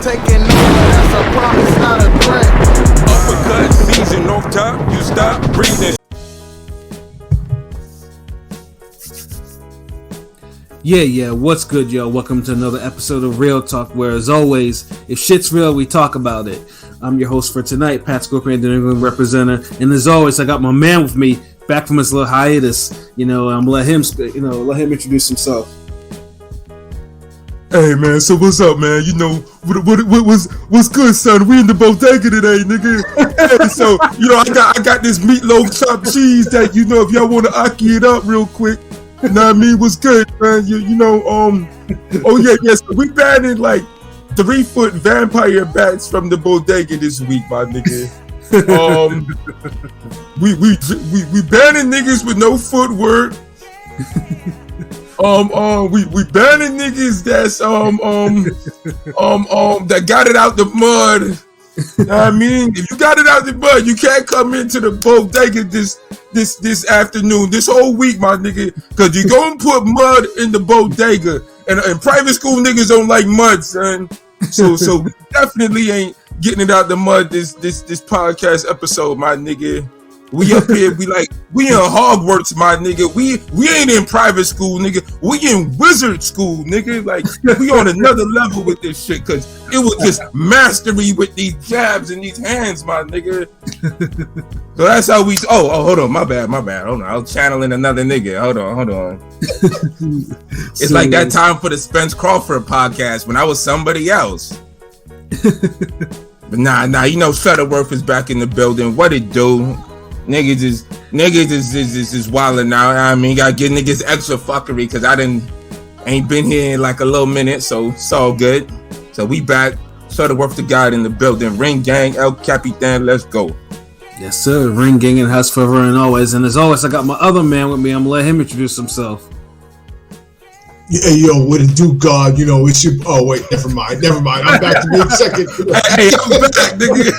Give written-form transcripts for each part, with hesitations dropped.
taking over, that's a promise, not a threat. Uppercut season off top, you stop breathing. Yeah, what's good, yo? Welcome to another episode of Real Talk, where, as always, if shit's real, we talk about it. I'm your host for tonight, Pat Scorpion, the New England representative, and as always, I got my man with me, back from his little hiatus. I'm gonna let him introduce himself. Hey man, so what's up, man? What's good, son? We in the bodega today, nigga. Hey, so I got this meatloaf chopped cheese that if y'all want to aki it up real quick. You know what I mean? What's good, man? Oh yeah. So we banning like 3-foot vampire bats from the bodega this week, my nigga. We banning niggas with no footwork. We banning niggas that's that got it out the mud. You know what I mean? If you got it out the mud, you can't come into the bodega this afternoon, this whole week, my nigga, because you gonna put mud in the bodega, and private school niggas don't like mud, son. So we definitely ain't getting it out the mud this podcast episode, my nigga. We up here, we in Hogwarts, my nigga. We ain't in private school, nigga. We in wizard school, nigga. Like, we on another level with this shit, cause it was just mastery with these jabs and these hands, my nigga. So that's how we. Oh, hold on, my bad. Hold on, I was channeling another nigga. Hold on. It's like that time for the Spence Crawford podcast when I was somebody else. But nah, Shuttleworth is back in the building. What it do? Niggas is wildin' now. I mean, gotta give niggas extra fuckery because I ain't been here in like a little minute, so it's all good. So we back. Shuttleworth the guy in the building. Ring gang, El Capitan, let's go. Yes, sir. Ring gang and house forever and always. And as always, I got my other man with me. I'm gonna let him introduce himself. Hey, yo, what it do, God? It's your... Oh, wait, never mind. I'm back to being second. Hey, I'm back, nigga.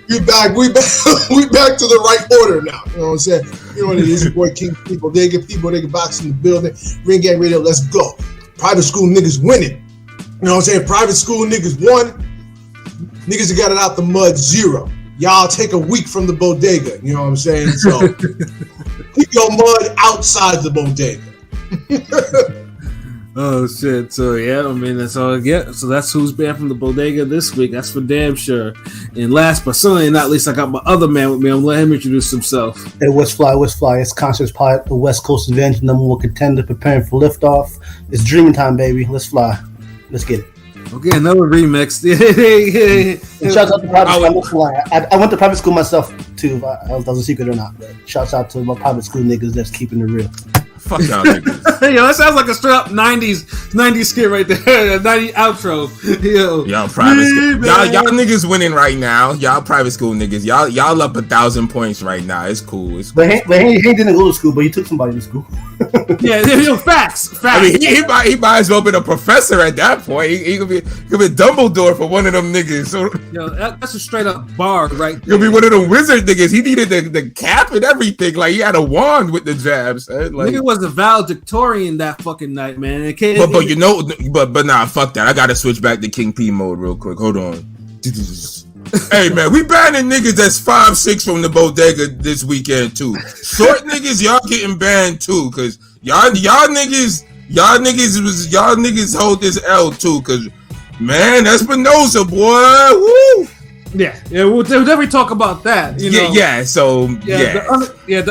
We back to the right order now. You know what I'm saying? You know what it is, your boy King People. They get box in the building. Ring Gang Radio, let's go. Private school niggas winning. You know what I'm saying? Private school niggas won. Niggas that got it out the mud, 0. Y'all take a week from the bodega. You know what I'm saying? So keep your mud outside the bodega. Oh shit! So yeah, I mean that's all I get. So that's who's banned from the bodega this week. That's for damn sure. And last but certainly not least, I got my other man with me. I'm gonna let him introduce himself. Hey, what's fly? It's Conscious Pilot, the West Coast Adventure, #1 contender, preparing for liftoff. It's dream time, baby. Let's fly. Let's get it. Okay, another remix. Shouts out to private school. I went to private school myself too. If that was a secret or not. But shouts out to my private school niggas that's keeping it real. Fuck y'all niggas. Yo, that sounds like a straight up 90s skit right there. 90s outro. Yo. Y'all private school. Y'all niggas winning right now. Y'all private school niggas. Y'all up 1,000 points right now. It's cool. But he didn't go to school, but he took somebody to school. Yeah, facts. I mean, he might as well be a professor at that point. He could be Dumbledore for one of them niggas. So, yo, that's a straight up bar right there. He'll be one of the wizard niggas. He needed the cap and everything. Like, he had a wand with the jabs. Like, nigga was a valedictorian that fucking night, man. But nah, fuck that. I gotta switch back to King P mode real quick. Hold on. Hey man, we banning niggas that's 5'6" from the bodega this weekend too. Short niggas, y'all getting banned too, cause y'all niggas hold this L too, cause man, Espinosa, boy, woo. Yeah, we'll definitely talk about that. The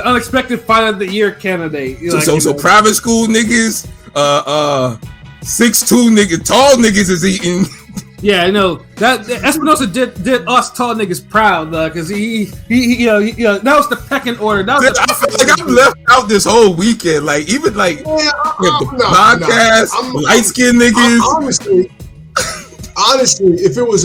unexpected fight of the year candidate. So private school niggas, 6'2" niggas, tall niggas is eating. Yeah, I know that Espinosa did us tall niggas proud, because he that was the pecking order. I feel like I'm left out this whole weekend. Like even like podcast, light skinned niggas. Honestly, if it was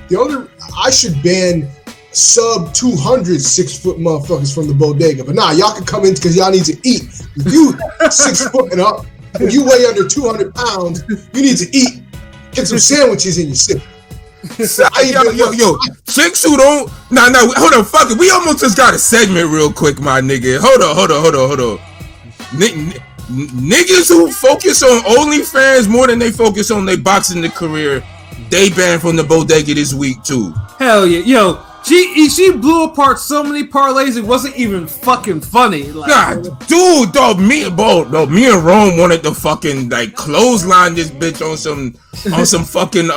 the only, I should ban sub 200 6-foot motherfuckers from the bodega. But nah, y'all can come in because y'all need to eat. If you 6 foot and up, and you weigh under 200 pounds, you need to eat. Get some sandwiches in your sip. Yo, chicks who don't. Hold on, fuck it. We almost just got a segment real quick, my nigga. Hold on. niggas who focus on OnlyFans more than they focus on their boxing career, they banned from the bodega this week too. Hell yeah, yo. She blew apart so many parlays it wasn't even fucking funny. Like, God, dude, dog, me and Rome wanted to fucking like clothesline this bitch on some fucking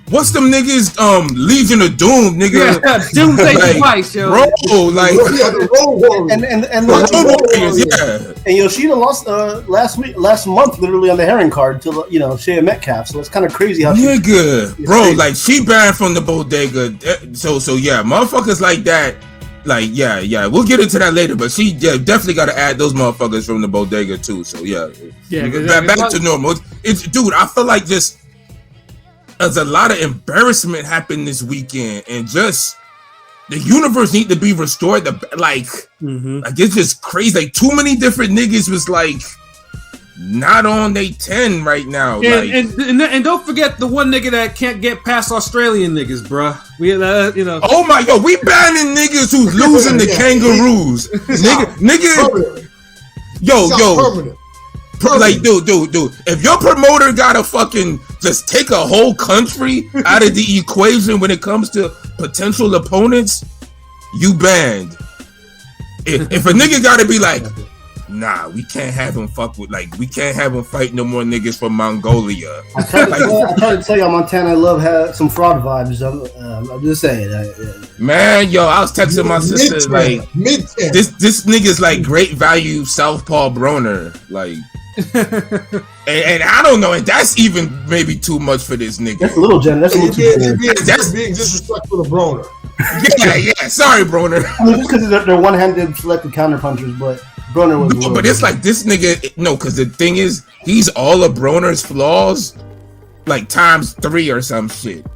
what's them niggas Legion of Doom, nigga. Yeah, Doomsday Device, yo. Bro, like the Road Warriors. And Yoshida lost last month, literally on the herring card to Shea Metcalf. So it's kind of crazy how like she banned from the bodega. So yeah, motherfuckers like that. Like yeah, we'll get into that later. But she definitely got to add those motherfuckers from the bodega too. So yeah, back to normal. It's dude, I feel like just. There's a lot of embarrassment happened this weekend, and just the universe need to be restored. Like it's just crazy. Like too many different niggas was like not on they 10 right now. And don't forget the one nigga that can't get past Australian niggas, bruh. Oh my god, we banning niggas who's losing the kangaroos. nigga. Yo. Permanent. Like, dude, if your promoter gotta fucking just take a whole country out of the equation when it comes to potential opponents, you banned. If a nigga gotta be like, nah, we can't have him we can't have him fight no more niggas from Mongolia. I try to tell y'all, Montana Love had some fraud vibes. I'm just saying. Man, yo, I was texting my sister this nigga's like great value Southpaw Broner, like. and I don't know, and that's even maybe too much for this nigga. That's a little generous. That's being disrespectful to Broner. Yeah. Sorry, Broner. I mean, just because they're one-handed selected counter punchers, but Broner was. But it's like this nigga. No, because the thing is, he's all of Broner's flaws, like times 3 or some shit.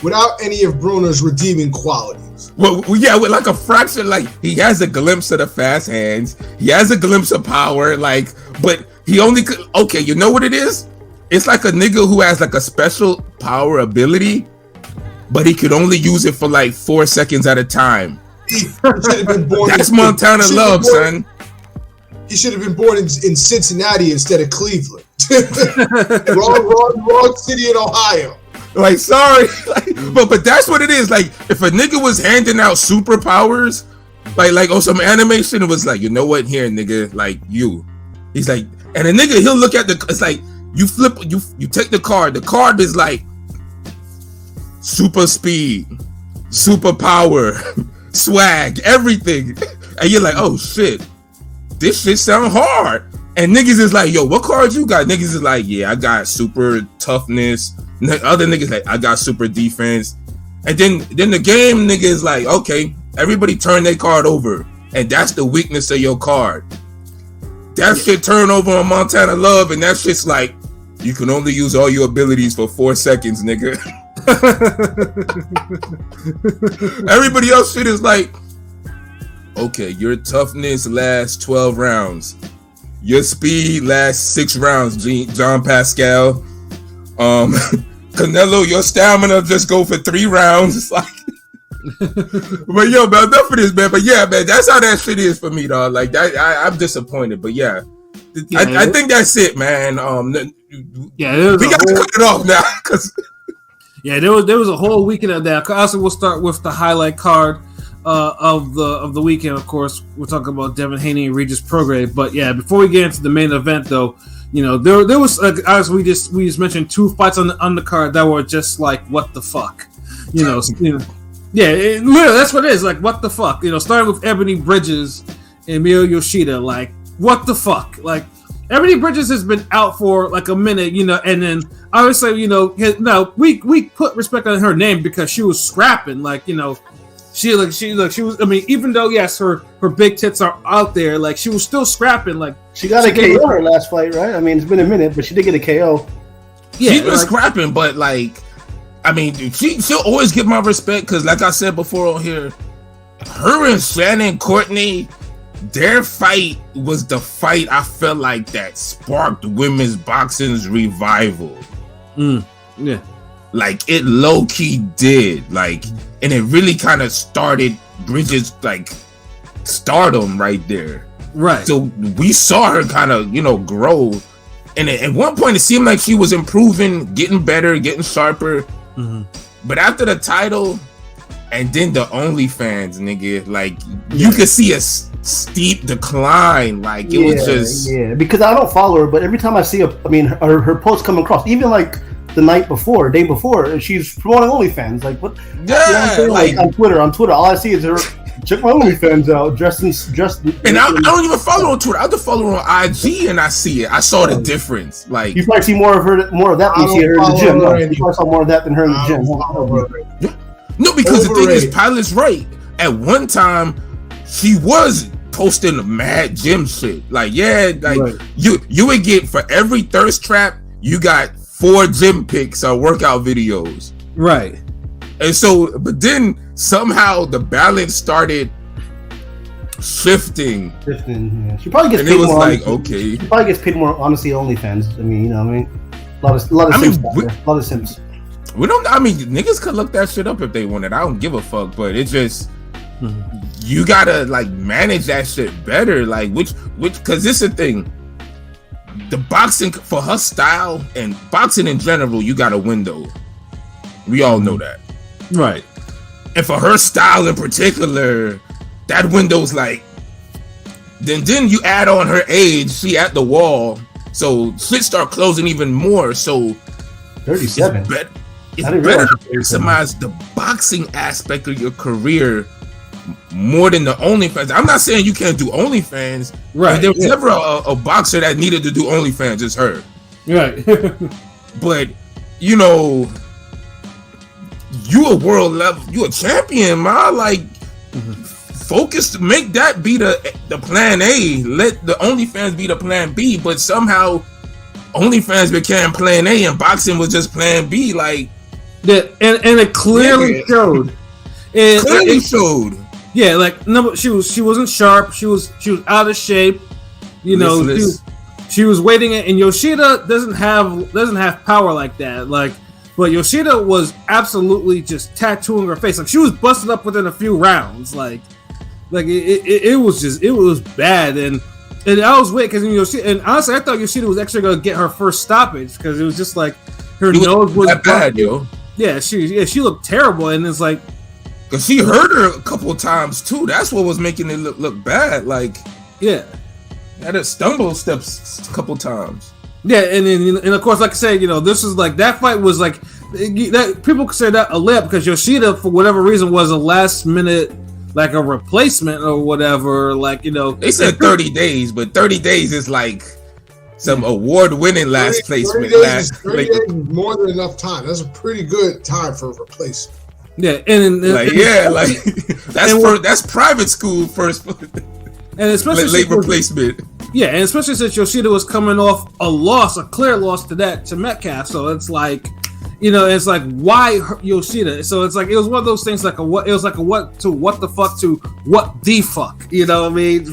Without any of Broner's redeeming qualities. Well, yeah, with like a fraction, like he has a glimpse of the fast hands, he has a glimpse of power, like, but he only could. Okay, you know what it is? It's like a nigga who has like a special power ability, but he could only use it for like 4 seconds at a time. That's Montana Love, son. He should have been born in Cincinnati instead of Cleveland. wrong city in Ohio. Like, sorry, but that's what it is. Like, if a nigga was handing out superpowers, like on some animation, it was like, you know what, here, nigga, like you. He's like, and a nigga, he'll look at it's like you flip, you take the card. The card is like super speed, super power, swag, everything, and you're like, oh shit, this shit sound hard. And niggas is like, yo, what cards you got? Niggas is like, yeah, I got super toughness. Other niggas like, I got super defense. And then the game nigga is like, okay, everybody turn their card over. And that's the weakness of your card. That shit turn over on Montana Love, and that shit's like, you can only use all your abilities for 4 seconds, nigga. Everybody else shit is like, okay, your toughness lasts 12 rounds. Your speed lasts 6 rounds, John Pascal. Canelo, your stamina just go for 3 rounds. It's like, but yo, man, enough of this, man. But yeah, man, that's how that shit is for me, dog. Like that, I'm disappointed. But yeah, I think that's it, man. We got to cut it off now, cause there was a whole weekend of that. Also, we'll start with the highlight card of the weekend. Of course, we're talking about Devin Haney and Regis Prograis. But yeah, before we get into the main event, though, you know, there was as we just mentioned 2 fights on the card that were just like, what the fuck, you know. Yeah, literally, that's what it is. Like, what the fuck? You know, starting with Ebony Bridges and Mio Yoshida. Like, what the fuck? Like, Ebony Bridges has been out for like a minute, you know, and then obviously, you know, no, we put respect on her name because she was scrapping. Like, you know, she was. I mean, even though yes, her big tits are out there, like she was still scrapping. Like she got a KO her last fight, right? I mean, it's been a minute, but she did get a KO. Yeah, she was scrapping, but like. I mean, she'll always get my respect because, like I said before on here, her and Shannon Courtney, their fight was the fight I felt like that sparked women's boxing's revival. Yeah, like it low key did, like, and it really kind of started Bridges like stardom right there. Right. So we saw her kind of, grow. And at one point, it seemed like she was improving, getting better, getting sharper. Mm-hmm. But after the title and then the OnlyFans, nigga, like, you could see a steep decline. Like, it was just... Yeah, because I don't follow her, but every time I see her posts come across, even like the day before, and she's promoting OnlyFans. Like, what? Yeah, like on Twitter, all I see is her... Check my OnlyFans out. Dressed. And I don't even follow her on Twitter. I just follow her on IG, and I see it. I saw the difference. Like, you probably see more of that than you see her in the gym. You probably saw more of that than her in the gym. No, because the thing is, Pilot's right. At one time, she was posting mad gym shit. Like, you would get, for every thirst trap, you got 4 gym pics or workout videos. Right. And so, but then somehow the balance started shifting. Yeah. She probably gets and paid it was more. Like, okay. She probably gets paid more, honestly, OnlyFans. I mean, a lot of simps. A lot of simps. We don't. I mean, niggas could look that shit up if they wanted. I don't give a fuck. But it's just you gotta like manage that shit better. Like which, because this is the thing. The boxing for her style and boxing in general, you got a window. We all know that. Right. And for her style in particular, that window's like, then you add on her age, she at the wall, so shit start closing even more. So 37. It's better to maximize the boxing aspect of your career more than the OnlyFans. I'm not saying you can't do OnlyFans. Right. If there was ever a boxer that needed to do OnlyFans, it's her. Right. But you a world level, you a champion, man. Like, focus to make that be the plan A. Let the OnlyFans be the plan B. But somehow, OnlyFans became plan A, and boxing was just plan B. Like, and it clearly showed. It showed. Yeah, like no, she wasn't sharp. She was out of shape. She was waiting, and Yoshida doesn't have power like that. Like. But Yoshida was absolutely just tattooing her face. Like she was busted up within a few rounds. Like it was bad. And I was waiting because Yoshida. And honestly, I thought Yoshida was actually gonna get her first stoppage because it was just like her nose was that bad, yo. Yeah, she looked terrible, and it's like because she hurt her a couple of times too. That's what was making it look bad. Like had a stumble steps a couple times. Yeah, and of course, like I said, this is like that fight was like that. People consider that a layup because Yoshida, for whatever reason, was a last minute like a replacement or whatever. Like they said 30 days, but 30 days is like some award-winning last placement. 30 days is more than enough time. That's a pretty good time for a replacement. Yeah, that's private school first. And especially late replacement. Yeah, and especially since Yoshida was coming off a clear loss to Metcalf. So it's like, it's like why Yoshida? So it's like it was one of those things like what the fuck to what the fuck? You know what I mean?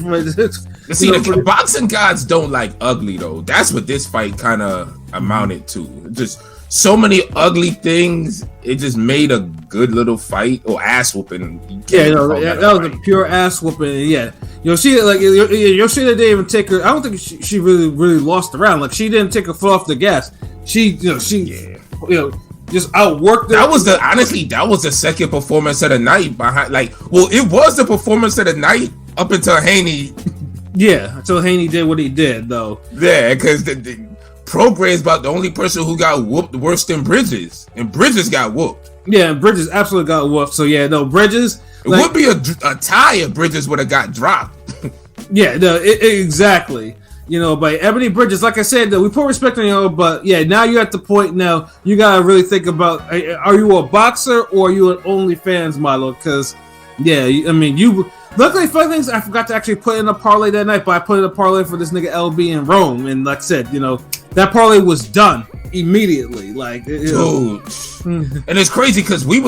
See, the boxing gods don't like ugly though. That's what this fight kind of amounted to. Just so many ugly things. It just made a good little fight or ass whooping. Yeah, that was a pure ass whooping. Yeah, Yoshida didn't even take her. I don't think she really lost the round. Like she didn't take her foot off the gas. She just outworked her. That was the second performance of the night behind. It was the performance of the night up until Haney. Yeah, until Haney did what he did though. Yeah, because Prograis is about the only person who got whooped worse than Bridges, and Bridges got whooped. Yeah, Bridges absolutely got whooped. So yeah, no, Bridges. It would be a tie if Bridges would have got dropped. Yeah, no, exactly. But Ebony Bridges, like I said, we put respect on you, but yeah, now you're at the point now you gotta really think about: are you a boxer or are you an OnlyFans model? Because you. Luckily, funny things, I forgot to actually put in a parlay that night, but I put in a parlay for this nigga LB in Rome, and like I said, that parlay was done immediately. Like, dude, and it's crazy because we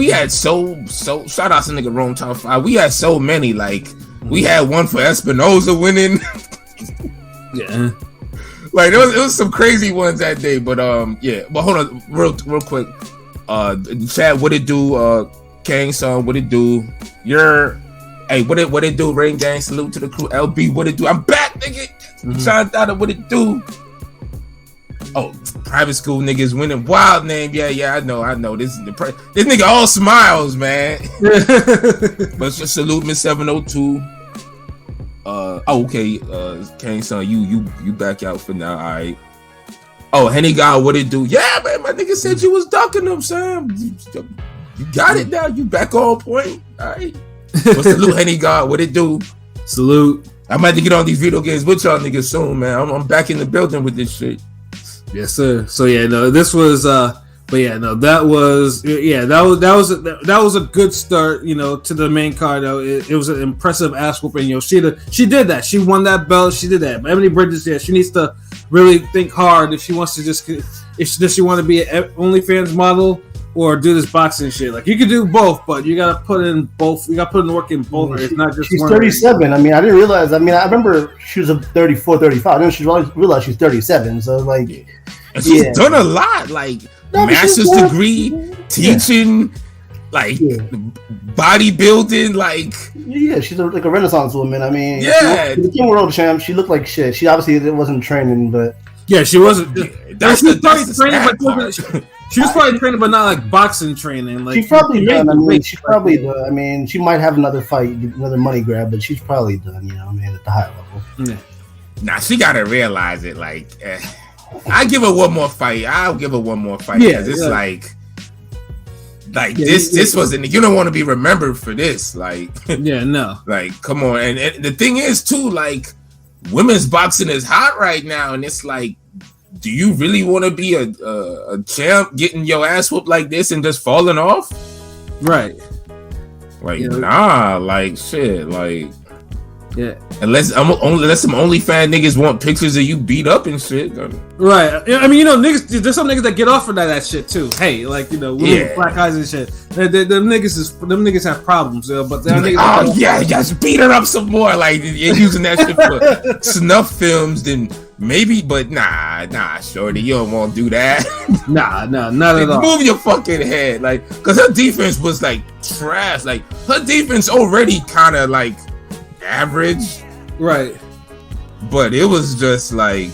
had so shout out to nigga Rome Top 5. We had so many, like we had one for Espinoza winning. Yeah, like it was some crazy ones that day, but but hold on, real quick, Chad, what it do? Kang son, what it do? Your Hey, what it do? Rain Gang, salute to the crew. LB, what it do? I'm back, nigga. Sean Dada, what it do? Oh, private school niggas winning. Wild name. Yeah, I know. This nigga all smiles, man. But just salute Miss 702. Okay. Kane son, you back out for now. All right. Oh, Henny God, what it do? Yeah, man, my nigga said you was ducking him, son. You got it now. You back on point. All right. But salute Henny God, what it do? Salute. I'm about to get on these video games with y'all niggas soon, man. I'm back in the building with this shit. Yes, sir. So yeah, no, this was but yeah, no, that was a good start, to the main card. Though it was an impressive ass whooping. She did that. She won that belt. She did that. But Emily Bridges, she needs to really think hard if she wants to does she want to be an OnlyFans model or do this boxing shit. Like, you could do both, but you gotta put in both. You gotta put in the work in both. It's not just she's 37. I mean, I didn't realize. I mean, I remember she was a 34, 35. I didn't realize she's 37. So like, and she's done a lot. Like, master's degree, teaching, bodybuilding. Like, she's like a Renaissance woman. I mean, the King World Champ. She looked like shit. She obviously wasn't training, but she wasn't. She was probably training, but not like boxing training. Like, she's probably done. I mean, she's probably done. I mean, she might have another fight, another money grab, but she's probably done. At the high level. Yeah. Nah, she gotta realize it. Like, I give her one more fight. I'll give her one more fight. Yeah, it's this wasn't. You don't want to be remembered for this. Like, no. Like, come on. And the thing is too, like, women's boxing is hot right now, and it's like, do you really want to be a champ getting your ass whooped like this and just falling off? Right. Like, nah, like, shit, like, yeah. Unless some OnlyFans niggas want pictures of you beat up and shit. Right. I mean, niggas. There's some niggas that get off of that shit too. Hey, like, women with black eyes and shit. Them niggas have problems. But niggas just beat her up some more. Like, you're using that shit for snuff films, then maybe. But nah, shorty, you don't want to do that. Nah, not at all. Move your fucking head, like, because her defense was like trash. Like, her defense already kind of like average, right? But it was just like,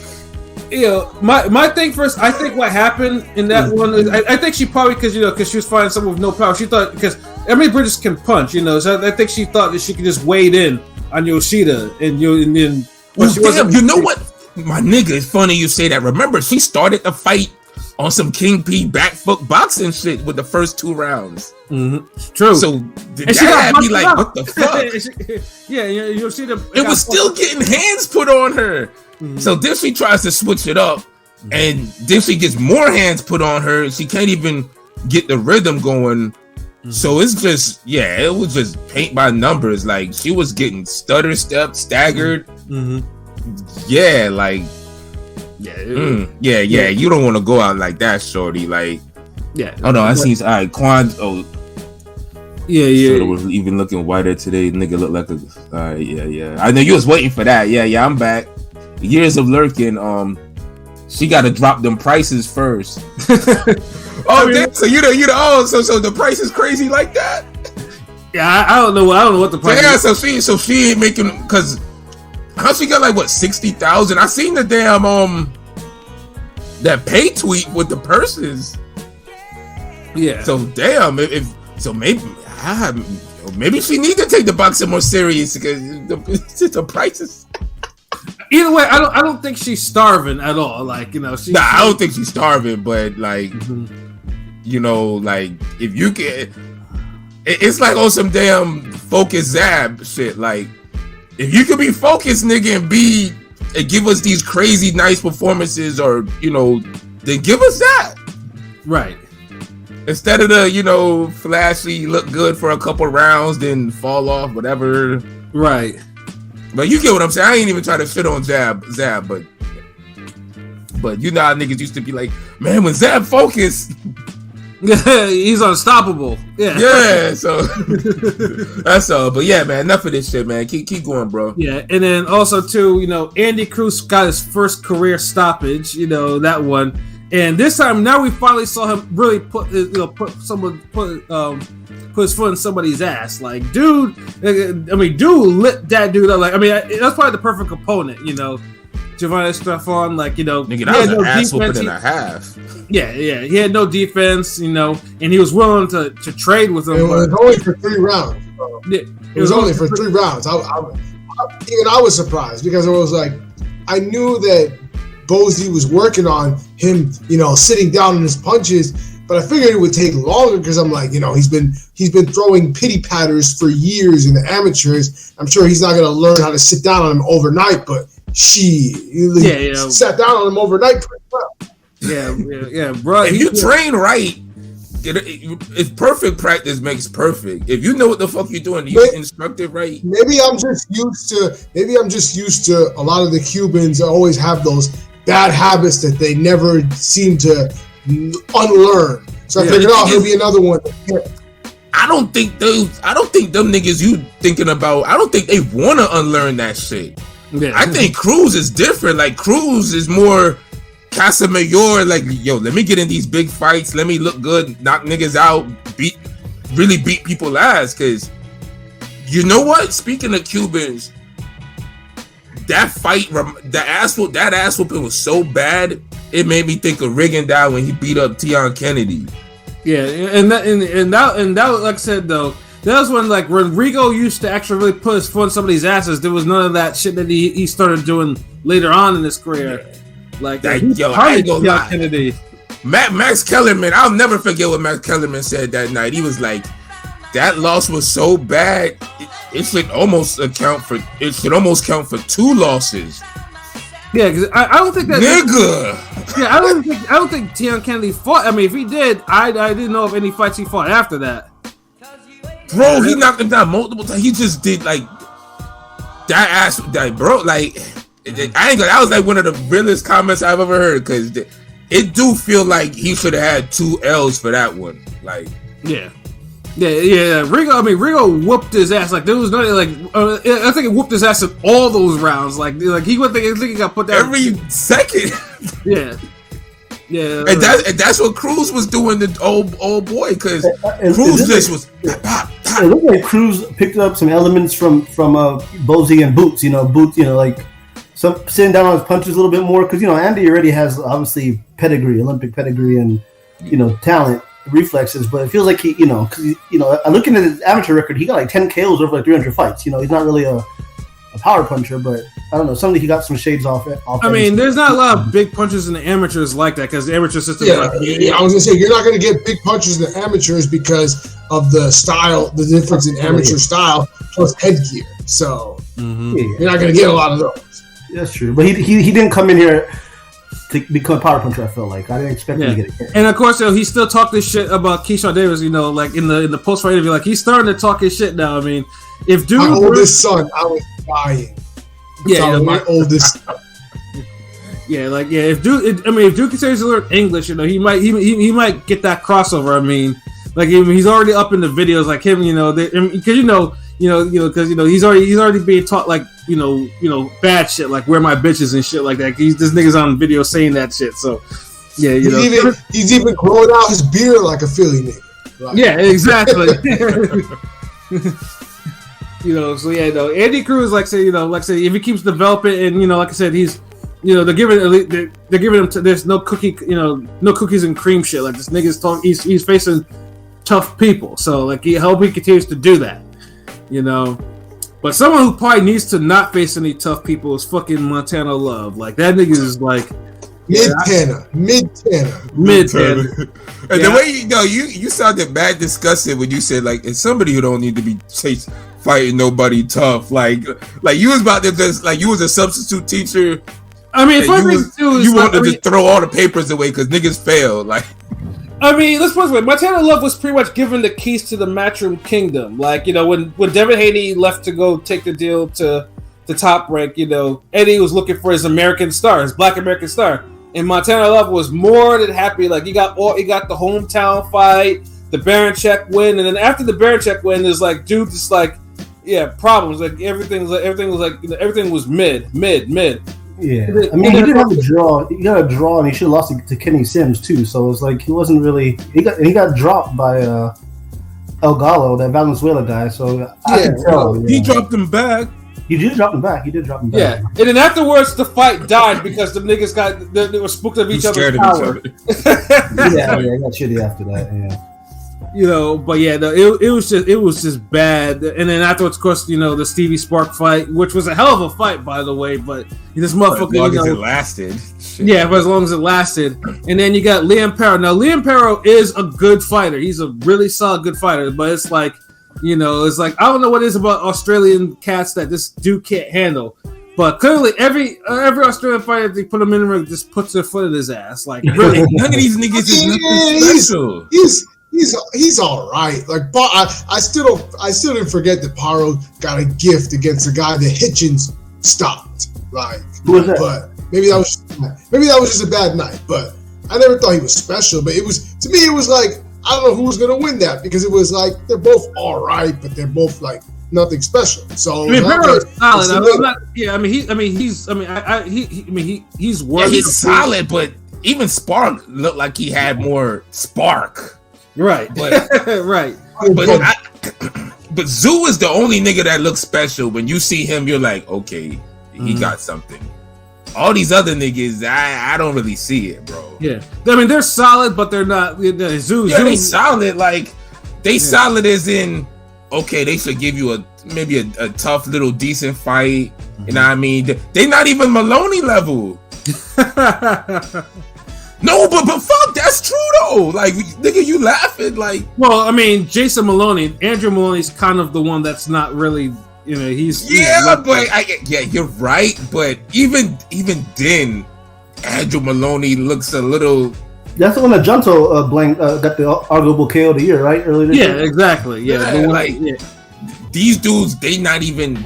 my thing first. I think what happened in that one is I think she probably because she was fighting someone with no power. She thought because Emily Bridges can punch, so I think she thought that she could just wade in on Yoshida and then. You know what, my nigga? It's funny you say that. Remember, she started the fight on some King P back foot boxing shit with the first 2 rounds. Mm-hmm. True. So that had me like, what the fuck? Yoshida. It was still getting hands put on her. Mm-hmm. So then she tries to switch it up, and then she gets more hands put on her. She can't even get the rhythm going. Mm-hmm. So it's just, it was just paint by numbers. Like, she was getting stutter stepped, staggered. Mm-hmm. Yeah, like, you don't want to go out like that, shorty. Like, oh no, I seen. All right, Quan. Oh, yeah. Was even looking whiter today. Nigga look like a. All right, yeah. I know you was waiting for that. Yeah. I'm back. Years of lurking. She got to drop them prices first. Damn, so you the so the price is crazy like that. Yeah, I don't know what the price. Yeah, so she ain't making, because how she got like what 60,000? I seen the damn that pay tweet with the purses. Yeah. So damn, if so maybe she need to take the boxing more serious because the prices. Either way, I don't think she's starving at all. Like, I don't think she's starving, but like, like if you can, it's like on some damn focus Zab shit. Like, if you could be focused, nigga, and give us these crazy nice performances, or then give us that. Right. Instead of the flashy, look good for a couple rounds, then fall off, whatever. Right. But you get what I'm saying. I ain't even trying to shit on Zab, but how niggas used to be like, man, when Zab focused, he's unstoppable. Yeah. So that's all. But yeah, man, enough of this shit, man. Keep going, bro. Yeah, and then also too, Andy Cruz got his first career stoppage. That one, And this time, now we finally saw him really put his foot in somebody's ass. Like, dude, dude lit that dude up. Like, that's probably the perfect opponent, Giovanni Stefan, like, nigga, that was an ass whooping and a half. Yeah, he had no defense, and he was willing to trade with him. It was only for 3 rounds. It was only for 3 rounds. I was surprised because it was like, I knew that Bozy was working on him, sitting down in his punches, but I figured it would take longer because I'm like, he's been throwing pity patters for years in the amateurs. I'm sure he's not going to learn how to sit down on him overnight, but he sat down on him overnight pretty well. Yeah, bro. If you train right, it's perfect. Practice makes perfect. If you know what the fuck you're doing, you instruct it right. Maybe I'm just used to a lot of the Cubans always have those bad habits that they never seem to unlearn. So I figured, he'll be another one. I don't think them niggas you thinking about, I don't think they want to unlearn that shit. Yeah. I think Cruz is different. Like, Cruz is more Casamayor, like, yo, let me get in these big fights, let me look good, knock niggas out, really beat people ass. Cause you know what? Speaking of Cubans, that fight, that ass whooping was so bad, it made me think of Rigondeaux when he beat up Tion Kennedy. Yeah, and that like I said though, that was when Rigo used to actually really put his foot in somebody's asses. There was none of that shit that he started doing later on in his career. Yeah. Like, I ain't gonna lie. Kennedy. Max Kellerman, I'll never forget what Max Kellerman said that night. He was like, that loss was so bad, it should almost count for 2 losses. Yeah, because I don't think that nigga. Yeah, I don't think Tion Kennedy fought. If he did, I didn't know of any fights he fought after that. Bro, he knocked him down multiple times. He just did that bro. Like, that was like one of the realest comments I've ever heard, because it do feel like he should have had 2 L's for that one. Like, yeah. Rigo whooped his ass. Like, there was nothing. I think it whooped his ass in all those rounds. Like he would think he got put down every second. Yeah. And that's what Cruz was doing to old boy, because Cruz just was. It looked like Cruz picked up some elements from Bozy and Boots. Some sitting down on his punches a little bit more, because Andy already has obviously Olympic pedigree, and talent, reflexes. But it feels like he, looking at his amateur record, he got like 10 KOs over 300 fights. He's not really a power puncher, but I don't know. Something he got some shades off. There's not a lot of big punches in the amateurs like that, because the amateur system. I was gonna say, you're not gonna get big punches in the amateurs because of the style, the difference in amateur style plus headgear. So you're not gonna get a lot of those. That's true, but he didn't come in here to become a power puncher. I felt like I didn't expect him to get it. And of course, he still talked this shit about Keyshawn Davis. Like in the post fight interview, like he's starting to talk his shit now. If dude, my oldest son, I was dying. Yeah, my oldest. If Duke continues to learn English, he might get that crossover. He's already up in the videos, like him, because he's already being taught bad shit, like where my bitches and shit like that. This nigga's on video saying that shit. So yeah, he's even growing out his beard like a Philly nigga. Yeah, exactly. Andy Cruz, if he keeps developing, and like I said, he's, they're giving him. There's no cookies and cream shit. Like, this nigga's he's facing tough people. So I hope he continues to do that. But someone who probably needs to not face any tough people is fucking Montana Love. Like, that nigga is like mid-tanner. And the way you sounded bad disgusted when you said, like, it's somebody who don't need to be fighting nobody tough. Like you was about to just, like, you was a substitute teacher. You wanted to throw all the papers away because niggas failed. Like, let's put it this way. Montana Love was pretty much given the keys to the Matchroom Kingdom. Like, when Devin Haney left to go take the deal to Top Rank, Eddie was looking for his American star, his Black American star. And Montana Love was more than happy. Like, he got the hometown fight, the Baranchek win, and then after the Baranchek win, there's like, dude, just like, problems. Like, everything was mid. Yeah, I mean, he did have a draw. He got a draw, and he should have lost to Kenny Sims too. So it's like he wasn't really. He got dropped by El Gallo, that Valenzuela guy. So I can tell. He dropped him back. He did drop him back. Yeah, and then afterwards, the fight died because the niggas they were spooked of each other's power. yeah, I got shitty after that. Yeah. But yeah, no, it was just bad. And then afterwards, of course, the Stevie Spark fight, which was a hell of a fight, by the way. But this motherfucker, as long as it lasted. Shit. Yeah, but as long as it lasted. And then you got Liam Perro. Now, Liam Perro is a good fighter. He's a really solid good fighter. But it's like, it's like I don't know what it is about Australian cats that this dude can't handle. But clearly, every Australian fighter, they put him in the ring, just puts their foot in his ass. Like, really, none of these niggas is nothing special. He's all right. Like, I still didn't forget that Paro got a gift against the guy that Hitchens stopped. Like, who was that? But maybe that was just a bad night. But I never thought he was special. But it was like I don't know who was gonna win that because it was like they're both all right, but they're both like nothing special. So I mean, Pero's solid. He's worthy. Yeah, he's solid, but even Spark looked like he had more spark. Right, but right. But Zoo is the only nigga that looks special. When you see him, you're like, okay, he got something. All these other niggas, I don't really see it, bro. Yeah, I mean they're solid, but they're not. Zoo, they solid. Like they solid as in, okay, they should give you maybe a tough little decent fight. You know what I mean? They not even Maloney level. No, but fuck, that's true though. Like, nigga, you laughing like? Well, I mean, Andrew Maloney's kind of the one that's not really, he's you're right. But even then, Andrew Maloney looks a little. That's the one that Junto got the arguable KO of the year, right? Earlier this year. Exactly. Yeah, these dudes, they not even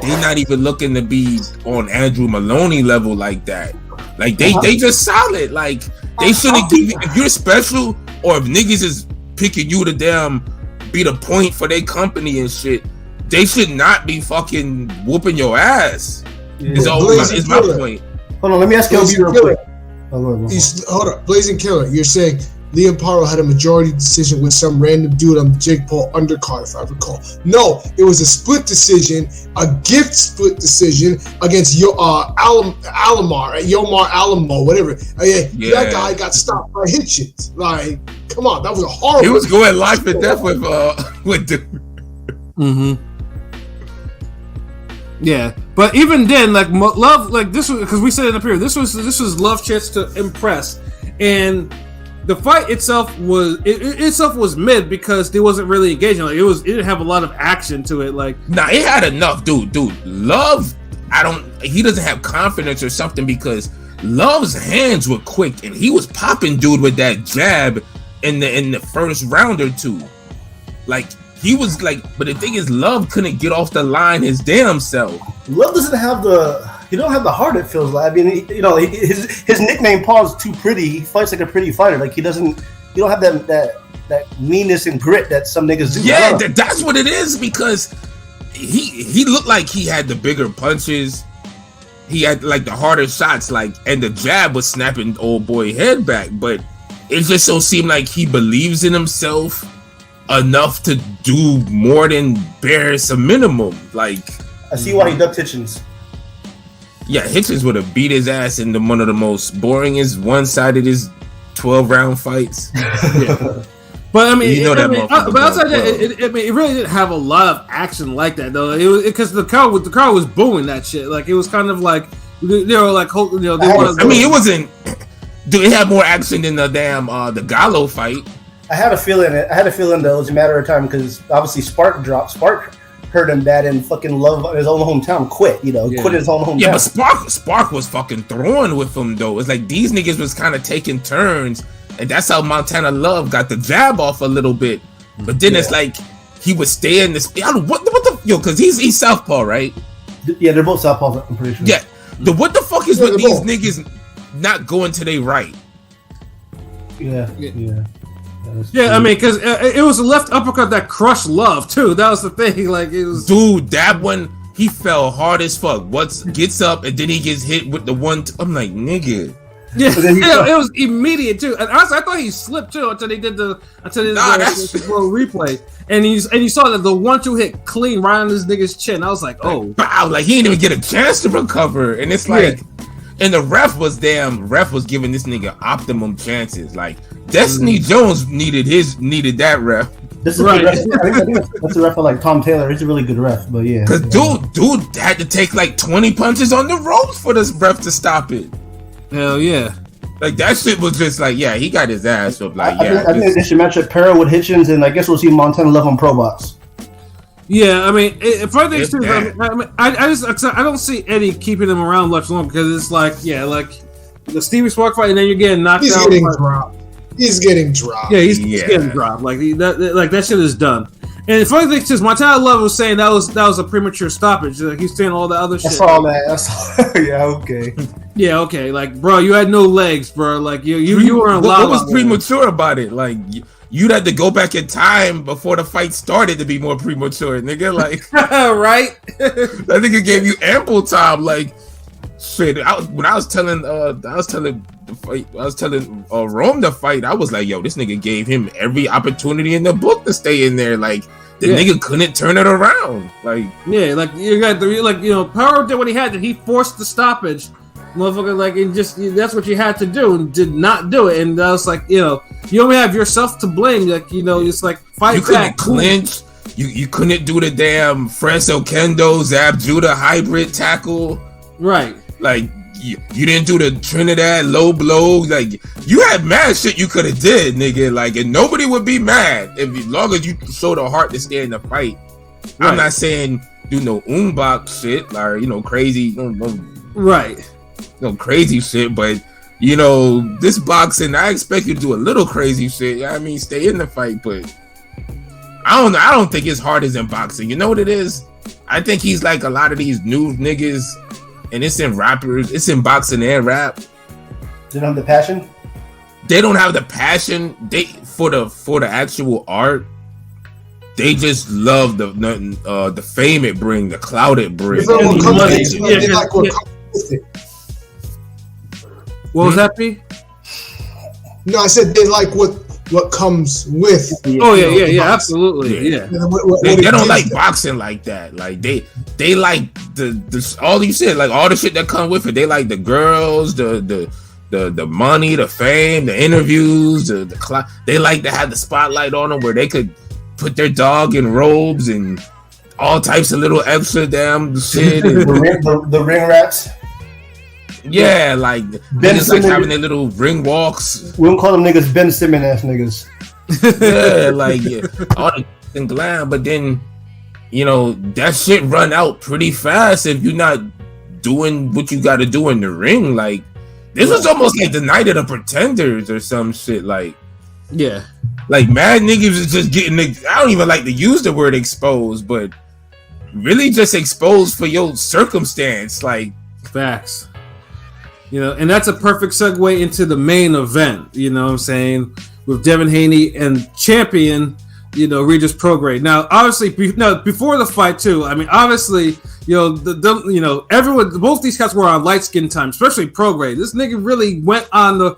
looking to be on Andrew Maloney level like that. Like they just solid. Like they shouldn't give you, if you're special or if niggas is picking you to damn be the point for their company and shit, they should not be fucking whooping your ass. Yeah. Is my point. Hold on, let me ask you real quick. Hold up, Blazing Killer. You're saying Liam Paro had a majority decision with some random dude on the Jake Paul undercard, if I recall. No, it was a split decision, a gift split decision against Yomar Alamo, whatever. That guy got stopped by Hitchens. Like, come on, that was a horrible. He was going life and death with the. Mm-hmm. Yeah, but even then, like Love, like this was because we said in the period, this was Love chance to impress, and the fight itself was mid because it wasn't really engaging. Like it didn't have a lot of action to it. Like it had enough, dude. Love, he doesn't have confidence or something because Love's hands were quick and he was popping dude with that jab in the first round or two. Like he was like, but the thing is, Love couldn't get off the line his damn self. Love doesn't have he don't have the heart, it feels like. I mean, his nickname Paul's too pretty. He fights like a pretty fighter. Like you don't have that meanness and grit that some niggas do. Yeah, that's what it is because he looked like he had the bigger punches. He had like the harder shots, like, and the jab was snapping old boy head back. But it just so seemed like he believes in himself enough to do more than bare some minimum. Like I see why he ducked Hitchens. Yeah, Hitchens would have beat his ass in one of the most boringest one-sided 12-round fights. Yeah. But I mean, but outside that, it really didn't have a lot of action like that though. It was because the crowd was booing that shit. Like it was kind of like they were like, I mean, it wasn't. Dude, it had more action than the damn the Gallo fight. I had a feeling that it was a matter of time because obviously Spark heard him that and fucking Love his own hometown quit his own hometown. Yeah, but Spark was fucking throwing with him though. It's like these niggas was kind of taking turns, and that's how Montana Love got the jab off a little bit. But then it's like he was staying this. What the because he's southpaw, right? Yeah, they're both southpaws. I'm pretty sure. Yeah, what the fuck is with these niggas not going to their right? Yeah. Yeah, I mean, because it was a left uppercut that crushed Love too. That was the thing. Like it was, dude. That one, he fell hard as fuck. Gets up and then he gets hit with the one. I'm like, nigga. Yeah, it was immediate too. And honestly, I thought he slipped too until they did the world replay. And you saw that the 1-2 hit clean right on this nigga's chin. I was like, oh, wow, like he didn't even get a chance to recover. And it's like, and the ref was giving this nigga optimum chances. Like Destiny Jones needed that ref. This is right. I think that's a ref like Tom Taylor. He's a really good ref, but yeah. Cause dude had to take like 20 punches on the ropes for this ref to stop it. Hell yeah. Like that shit was just like, yeah, he got his ass up. Like, I think they should match up Perro with Hitchens, and I guess we'll see Montana Love on Pro Box. Yeah, I mean, for things too, I don't see Eddie keeping him around much longer because it's like, like the Stevie Spark fight, and then you're getting knocked out. He's getting dropped. Yeah, he's getting dropped. Like that shit is done. And the funny thing is, Montana Love was saying that was a premature stoppage. Like he's saying all the other shit. I saw that. Yeah, okay. Yeah, okay. Like, bro, you had no legs, bro. Like you were in lava. What was premature about it? Like you'd had to go back in time before the fight started to be more premature, nigga. Like, right? That nigga gave you ample time. Like, shit. When I was telling Rome to fight, I was like, yo, this nigga gave him every opportunity in the book to stay in there. Like, the nigga couldn't turn it around. Like, yeah, like you got Power did what he had to. He forced the stoppage. Motherfucker, like, it just, that's what you had to do and did not do it. And I was like, you only have yourself to blame. Like, it's like, fight you back. You couldn't clinch. You couldn't do the damn Franco Kendo Zab Judah hybrid tackle. Right. Like, you didn't do the Trinidad low blow. Like, you had mad shit you could have did, nigga. Like, and nobody would be mad as long as you showed the heart to stay in the fight. Right. I'm not saying do no box shit, or, crazy. Right. No crazy shit, but this boxing, I expect you to do a little crazy shit. I mean, stay in the fight, but I don't think it's hard as in boxing. You know what it is? I think he's like a lot of these new niggas, and it's in rappers, it's in boxing and rap. They don't have the passion. They don't have the passion. For the actual art. They just love the fame it bring, the clout it brings. What was that, P? No, I said they like what comes with. Oh yeah, absolutely, yeah. They don't like boxing like that. Like they like the all you said, like all the shit that come with it. They like the girls, the money, the fame, the interviews, the they like to have the spotlight on them where they could put their dog in robes and all types of little extra damn shit. And, the ring rats. Yeah, like niggas like having their little ring walks. We don't call them niggas Ben Simmons ass niggas. Yeah, like all the glam, but then that shit run out pretty fast if you're not doing what you got to do in the ring. Like this was almost like the night of the Pretenders or some shit. Like like mad niggas is just getting. I don't even like to use the word exposed, but really just exposed for your circumstance. Like facts. And that's a perfect segue into the main event, you know what I'm saying, with Devin Haney and champion, Regis Prograis. Now, obviously, before the fight, too, I mean, obviously, everyone, both these guys were on light skin time, especially Prograis. This nigga really went on the,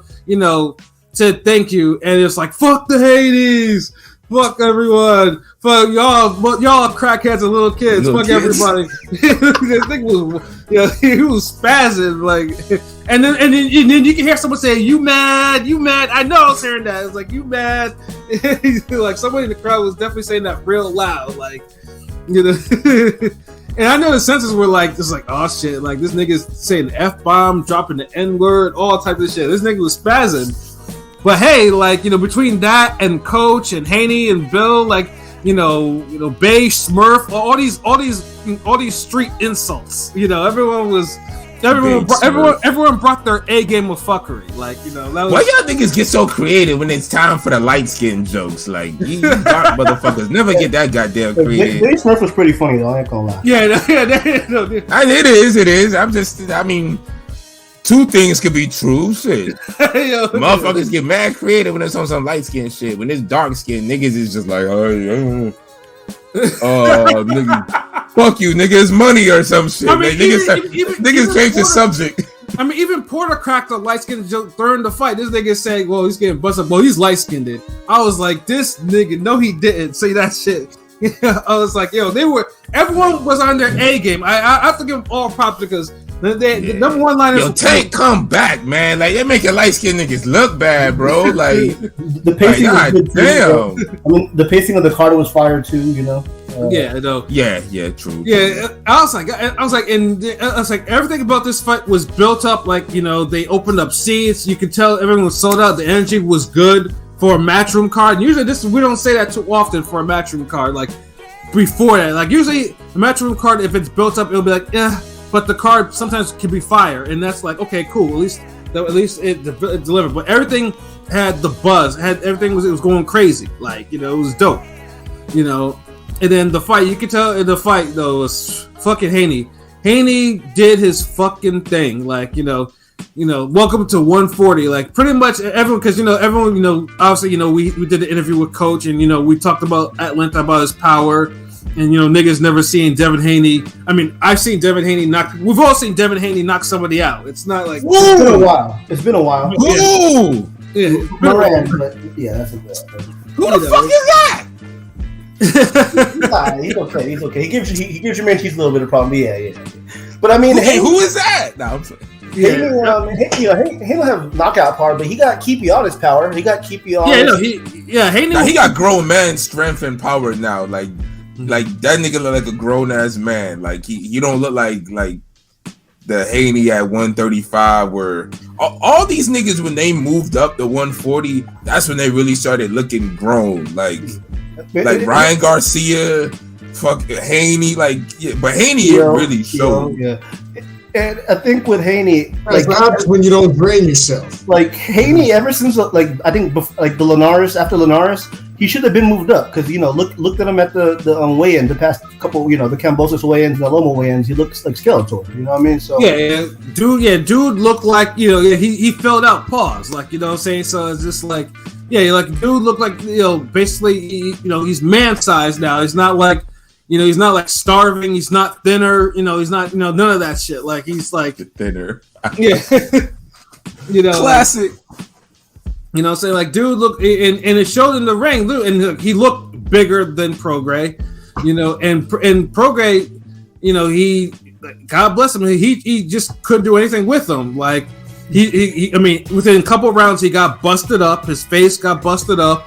said thank you, and it's like, fuck the Hades, fuck everyone, fuck y'all crackheads and little kids, fuck everybody. This thing was, he was spazzing, like, and then you can hear someone say, you mad? I know I was hearing that. It's like, you mad? Like somebody in the crowd was definitely saying that real loud, like, and I know the senses were like, it's like, oh shit, like this nigga's saying the F-bomb, dropping the N-word, all types of shit. This nigga was spazzing. But hey, like, between that and Coach and Haney and Bill, like, Bay, Smurf, all these street insults. Everyone brought their A game of fuckery. Like, that was, why y'all niggas get so creative when it's time for the light skin jokes? Like, you dark motherfuckers never get that goddamn creative. Bay Smurf was pretty funny though, I ain't gonna lie. It is. Two things could be true. Shit. Motherfuckers get mad creative when it's on some light skin shit. When it's dark skin, niggas is just like, nigga. Fuck you, nigga. It's money or some shit. I mean, niggas change the subject. I mean, even Porter cracked a light-skinned joke during the fight. This nigga saying, well, he's getting busted. Well, he's light-skinned. I was like, this nigga, no, he didn't say that shit. I was like, yo, everyone was on their A game. I have to give them all props because the number one line is Tank, come back, man. Like, they making light-skinned niggas look bad, bro. Like, the pacing was good, damn. Too, I mean, the pacing of the card was fire too, you know. Yeah, I know. Yeah, true. Yeah, I was like, everything about this fight was built up. Like, you know, they opened up seats. You could tell everyone was sold out. The energy was good for a matchroom card. And usually, we don't say that too often for a matchroom card. Like before that, like usually a matchroom card, if it's built up, it'll be like, but the card sometimes can be fire, and that's like, okay, cool. At least it delivered. But everything had the buzz. It was going crazy. Like, you know, it was dope. You know. And then the fight, you can tell in the fight though, was fucking Haney. Haney did his fucking thing, like, you know, welcome to 140, like pretty much everyone, because everyone, obviously, we did the interview with Coach, and we talked about at length about his power, and niggas never seen Devin Haney. I mean, I've seen Devin Haney we've all seen Devin Haney knock somebody out. It's not like It's been a while. Woo! Yeah, but yeah, that's a bit. Who the fuck is that? He's okay. He gives your man cheese a little bit of problem. Yeah. But I mean, who is that? No, I'm sorry. He don't have knockout power, but he got keepy on his power. He got keepy on. He got grown man strength and power now. Like that nigga look like a grown ass man. Like he don't look like the Haney at 135. Where all these niggas, when they moved up to 140, that's when they really started looking grown. Like Ryan Garcia, fuck Haney, but Haney really showed. Yeah. And I think with Haney, that's what happens when you don't drain yourself. Like Haney, ever since I think the Linares, after Linares, he should have been moved up because looked at him at the weigh-in, the past couple, the Cambosos weigh-ins and the Loma weigh-ins, he looks like Skeletor. You know what I mean? So dude looked like he filled out paws, like, you know what I'm saying. So it's just like. Yeah, like dude looked like basically he's man sized now. He's not like he's not like starving. He's not thinner. He's not none of that shit. Like he's like thinner. Yeah, classic. What I'm saying, like dude look, and it showed in the ring, and he looked bigger than Prograis. And Prograis, he, God bless him, he just couldn't do anything with him. Like. I mean, within a couple of rounds, he got busted up. His face got busted up.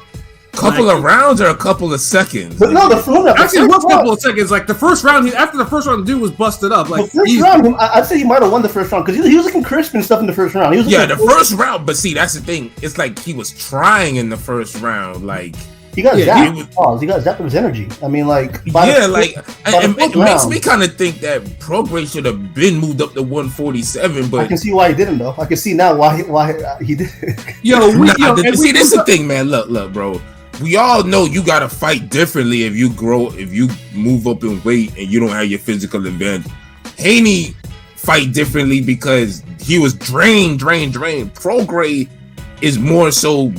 Couple of rounds or a couple of seconds? But no, actually, it was a couple of seconds. Like the first round, after the first round, the dude was busted up. Like the first round, I'd say he might have won the first round because he was looking crisp and stuff in the first round. The first round. But see, that's the thing. It's like he was trying in the first round. Like he got zapped. He got zapped with his energy. I mean, like it makes me kind of think that Prograis should have been moved up to 147. But I can see why he didn't, though. I can see now why he did. See, this is the thing, man. Look, bro. We all know you gotta fight differently if you move up in weight and you don't have your physical advantage. Haney fight differently because he was drained. Prograis is more so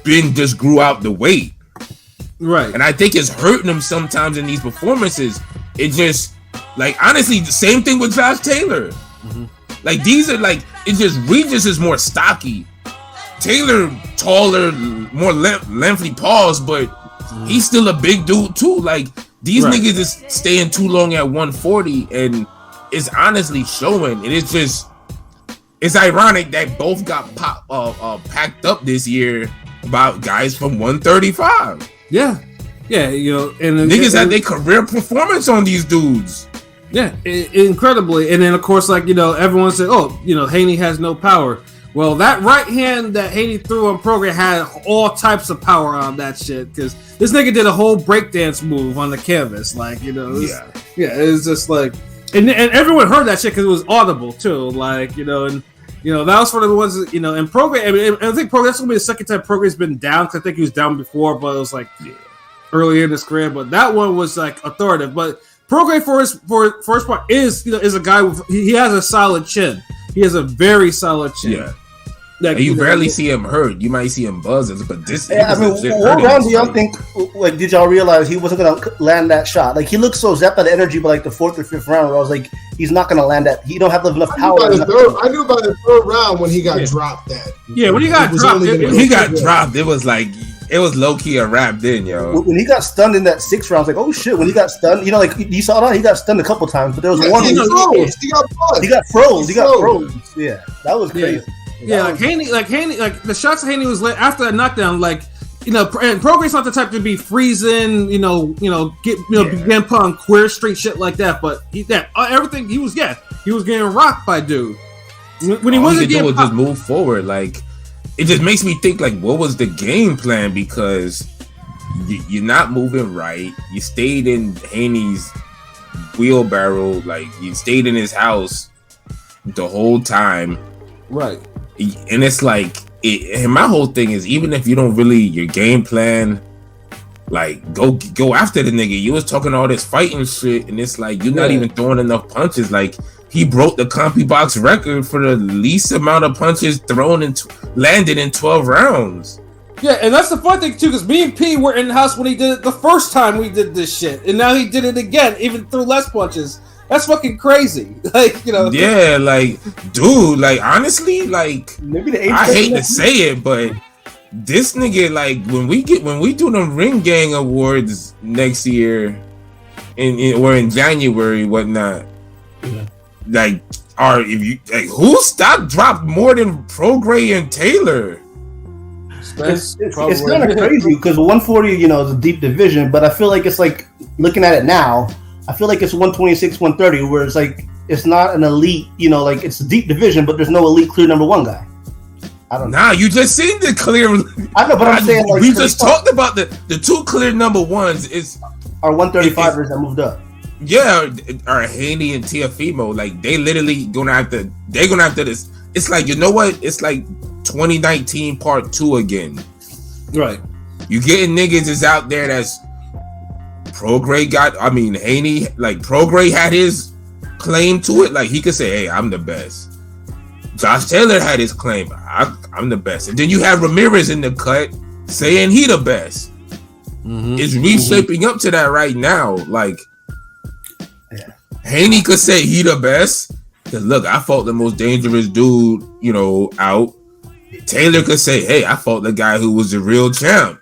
just grew out the weight. Right. And I think it's hurting him sometimes in these performances. It just, like, honestly, the same thing with Josh Taylor. Mm-hmm. Like, these are like, it's just, Regis is more stocky. Taylor, taller, more lengthy paws, but he's still a big dude too. Like, these niggas is staying too long at 140, and it's honestly showing. And it's just, it's ironic that both got packed up this year about guys from 135. Yeah, and niggas had their career performance on these dudes. Yeah, incredibly. And then of course, like, everyone said, Haney has no power. Well, that right hand that Haney threw on Prograis had all types of power on that shit, because this nigga did a whole breakdance move on the canvas, like, it was just like, and everyone heard that shit because it was audible too, like, and that was one of the ones that, and Prograis. I mean, I think Prograis, that's gonna be the second time Prograis been down, because I think he was down before, but it was like earlier in his career. But that one was like authoritative. But Prograis for his part is a guy with, he has a solid chin. He has a very solid chin. Like, you rarely see him hurt. You might see him buzzing, but this. Yeah, I mean, what round do y'all think? Like, did y'all realize he wasn't gonna land that shot? Like, he looked so zapped out of energy, but like the 4th or 5th round, where I was like, he's not gonna land that. He don't have enough power. I knew about the 3rd round when he got dropped. When he got dropped, he got dropped. It was like it was low key a wrap. Then yo, when he got stunned in that 6th round, I was like, oh shit! When he got stunned, like you saw that he got stunned a couple times, but there was one. He got froze. He got froze. Yeah, that was crazy. Yeah, like Haney, like the shots of Haney was like after that knockdown, like and Prograis not the type to be freezing, begin put on queer street shit like that. But everything he was getting rocked by dude. When he wasn't getting was just move forward. Like it just makes me think like what was the game plan, because you're not moving right. You stayed in Haney's wheelbarrow, like you stayed in his house the whole time, right? And it's like, and my whole thing is, even if you don't really your game plan, like go after the nigga. You was talking all this fighting shit, and it's like you're not even throwing enough punches. Like he broke the Compy Box record for the least amount of punches thrown and landed in 12 rounds. Yeah, and that's the fun thing too, because me and P were in the house when he did it the first time we did this shit, and now he did it again, even through less punches. That's fucking crazy. Like, Yeah, like, dude, like, honestly, like, maybe I hate to say it, but this nigga, like, when we do the Ring Gang Awards next year, or in January, whatnot, like, who dropped more than Prograis and Taylor? It's kind of crazy because 140, is a deep division, but I feel like it's like looking at it now. I feel like it's 126, 130, where it's like it's not an elite, like it's a deep division, but there's no elite clear number one guy. I don't know. Nah, you just seen the clear. I know, but I'm saying like we just talked about the 2 clear number ones are 135ers that moved up. Yeah, are Haney and Tiafimo. Like they're gonna have to this. It's like, you know what? It's like 2019 part 2 again. Right. You getting niggas is out there that's Haney, like Prograis had his claim to it. Like he could say, hey, I'm the best. Josh Taylor had his claim, I'm the best. And then you have Ramirez in the cut saying he the best. Mm-hmm. It's reshaping up to that right now. Like Haney could say he the best. Cause look, I fought the most dangerous dude, out. Taylor could say, hey, I fought the guy who was the real champ.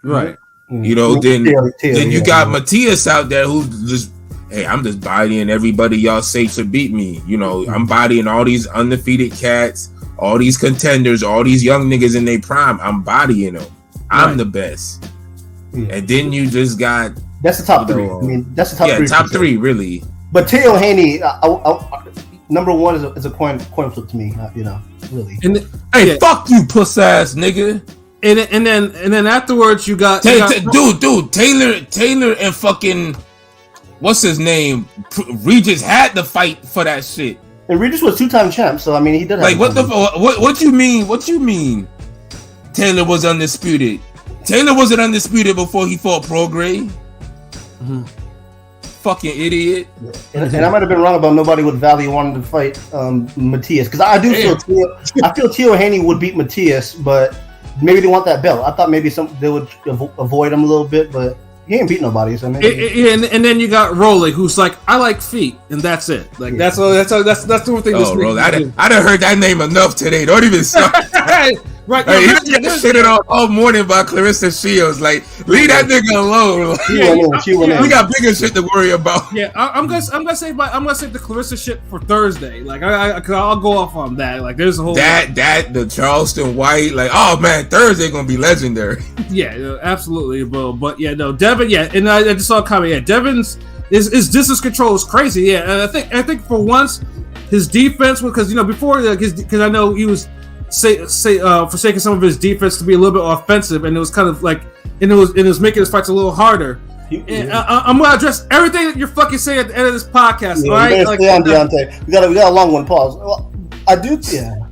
Right. Then you got Matias out there who's just, hey, I'm just bodying everybody y'all say should beat me. I'm bodying all these undefeated cats, all these contenders, all these young niggas in their prime. I'm bodying them. I'm the best. Yeah. And then you just got... That's the top 3. I mean, that's the top 3. Yeah, top 3, really. But Teo Haney, number 1 is a coin flip to me, really. Fuck you, puss ass nigga. And then afterwards you got dude, Taylor and fucking what's his name? Regis had to fight for that shit. And Regis was 2-time champ, so I mean he did. Like what you mean? What you mean? Taylor was undisputed. Taylor wasn't undisputed before he fought Prograis. Mm-hmm. Fucking idiot. And I might have been wrong about nobody with Valley wanting to fight Matias, because I do feel Teo Haney would beat Matias, but maybe they want that belt. I thought maybe they would avoid him a little bit, but he ain't beat nobody. So maybe. And then you got Rolly, who's like, I like feet, and that's it. Like that's the one thing. Oh, Rolly, I done heard that name enough today. Don't even start. Right, he got shitted all morning by Clarissa Shields. Like, leave that nigga alone. She went in. We got bigger shit to worry about. Yeah, I'm gonna save the Clarissa shit for Thursday. Like, I'll go off on that. Like, there's a whole the Charleston White. Like, oh man, Thursday gonna be legendary. Yeah, absolutely, bro. But yeah, no, Devin. Yeah, and I just saw a comment. Yeah, Devin's his distance control is crazy. Yeah, and I think for once his defense, because before because I know he was. Forsaking some of his defense to be a little bit offensive, and it was kind of like, and it was making his fights a little harder. I'm gonna address everything that you're fucking saying at the end of this podcast, right? Like, stay on Deontay. We got a long one. Pause. Well, I do. Yeah.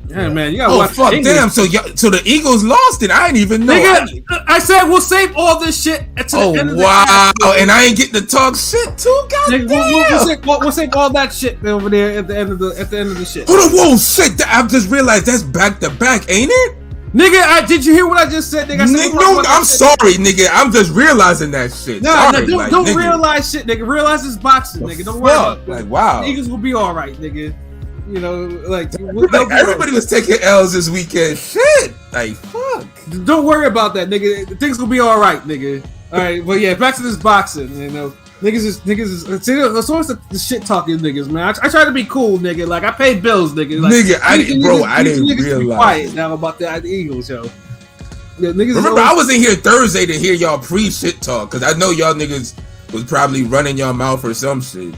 Yeah, man, you gotta watch. Fuck, damn. So the Eagles lost it. I didn't even know. Nigga, I said we'll save all this shit to the end of the wow, and I ain't get to talk shit too. Goddamn. We'll save all that shit over there at the end of the shit. Hold on, whoa, shit! I just realized that's back to back, ain't it? Nigga, did you hear what I just said, nigga? No, I'm sorry, nigga. I'm just realizing that shit. No, Sorry, don't realize shit, nigga. Realize it's boxing, nigga. Don't worry about it. Like, wow. The Eagles will be all right, nigga. You know, like everybody was taking L's this weekend. Shit, like fuck. Don't worry about that, nigga. Things will be all right, nigga. All right, but yeah, back to this boxing. You know, niggas is. See, it's always the shit talking niggas, man. I try to be cool, nigga. Like I pay bills, nigga. Like, I didn't realize. Be quiet now about the Eagles, yo. Yeah, niggas. Remember, I was in here Thursday to hear y'all pre-shit talk because I know y'all niggas was probably running y'all mouth or some shit.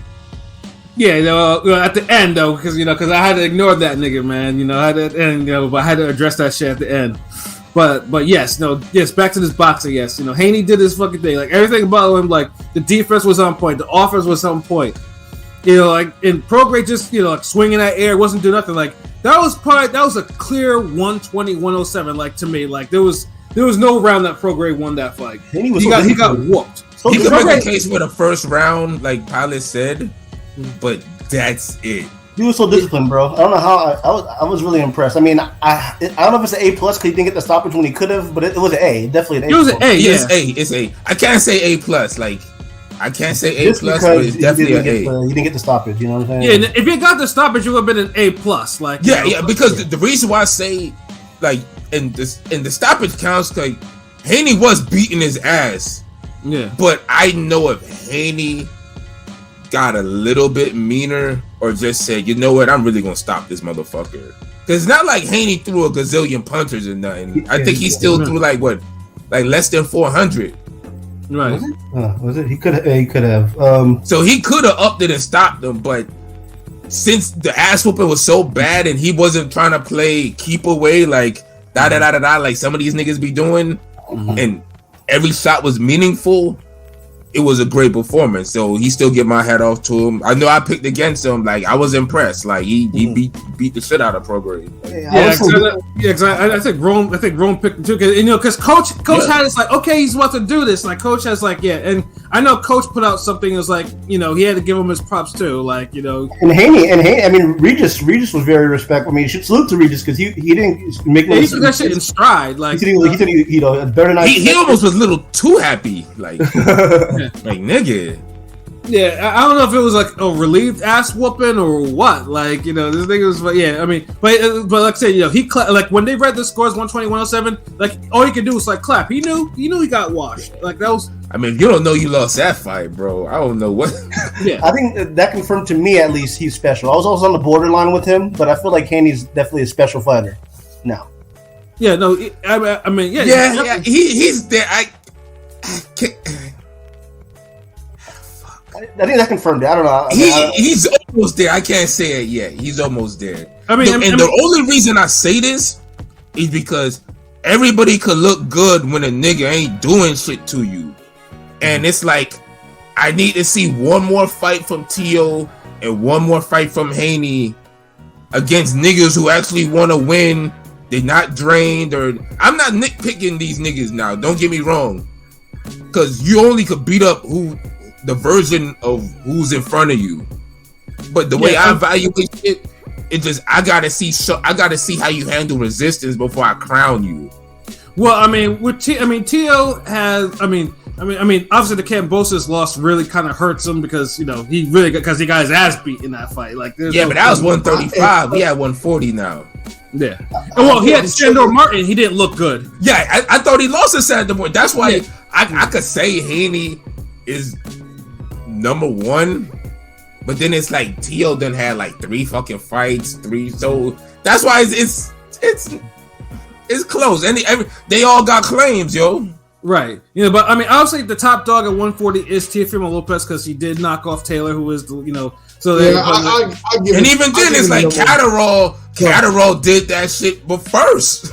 Yeah, at the end though, because I had to ignore that nigga, man. You know, I had to end, but I had to address that shit at the end. But yes, back to this boxing. Yes, Haney did his fucking thing. Like everything about him, like the defense was on point, the offense was on point. Like in Prograis, just like swinging that air, wasn't doing nothing. Like that was a clear 120, 107. Like to me, like there was no round that Prograis won that fight. Haney he got whooped. He could make a case for the first round, like Pilot said. But that's it. He was so disciplined, bro. I don't know how I was really impressed. I mean, I don't know if it's an A plus because he didn't get the stoppage when he could have, but it was an A, definitely an A. It was an A, yeah. It's A. I can't say A plus. Like I can't say A plus, but it's definitely an A. You didn't get the stoppage. You know what I'm saying? Yeah, if you got the stoppage, you would have been an A plus. Like yeah, because the reason why I say like in the stoppage counts, like Haney was beating his ass. Yeah, but I know if Haney got a little bit meaner or just said, you know what, I'm really gonna stop this motherfucker. Cause it's not like Haney threw a gazillion punches or nothing. I think he still threw like less than 400. Right. Was it? He could have. So he could have upped it and stopped them, but since the ass whooping was so bad and he wasn't trying to play keep away like like some of these niggas be doing, and every shot was meaningful, it was a great performance. So he still get my hat off to him. I know I picked against him. Like I was impressed. Like he beat the shit out of Prograis. I think Rome picked him too. Because Coach had this like, okay, he's about to do this. Like Coach has like, yeah, and I know Coach put out something that was like, he had to give him his props too. Like And Haney. I mean, Regis was very respectful. I mean, you should salute to Regis because he didn't make he took that shit in stride. Like he said, better than he almost was a little too happy. Like. Like nigga. Yeah, I don't know if it was like a relieved ass whooping or what. Like this nigga was, I mean, but like I said, he like when they read the scores 120, 107, like all he could do was like clap. He knew he got washed. Like that was. I mean, if you don't know you lost that fight, bro, I don't know what. Yeah, I think that confirmed to me at least he's special. I was also on the borderline with him, but I feel like Haney's definitely a special fighter now. Yeah, no, I mean, he's there. I can't. I think that confirmed it. I don't know. He's almost there. I can't say it yet. He's almost there. The only reason I say this is because everybody could look good when a nigga ain't doing shit to you. And it's like, I need to see one more fight from Tio and one more fight from Haney against niggas who actually want to win. They're not drained or... I'm not nitpicking these niggas now. Don't get me wrong. Because you only could beat up the version of who's in front of you, but the way I evaluate it, it just I gotta see how you handle resistance before I crown you. Well, I mean, Tio has. I mean, obviously the Kambosos loss really kind of hurts him because he got his ass beat in that fight. Like, but that was 135. We had 140 now. Yeah. Well, he had Sandor Martin. He didn't look good. Yeah, I thought he lost to Sandor Martin. That's why I could say Haney is number one, but then it's like Tio done had like 3 fucking fights, so that's why it's close. And they all got claims, yo. Right. But I mean, obviously the top dog at 140 is Teofimo Lopez because he did knock off Taylor, who is So I give and even then it's like Catterall did that shit, but first.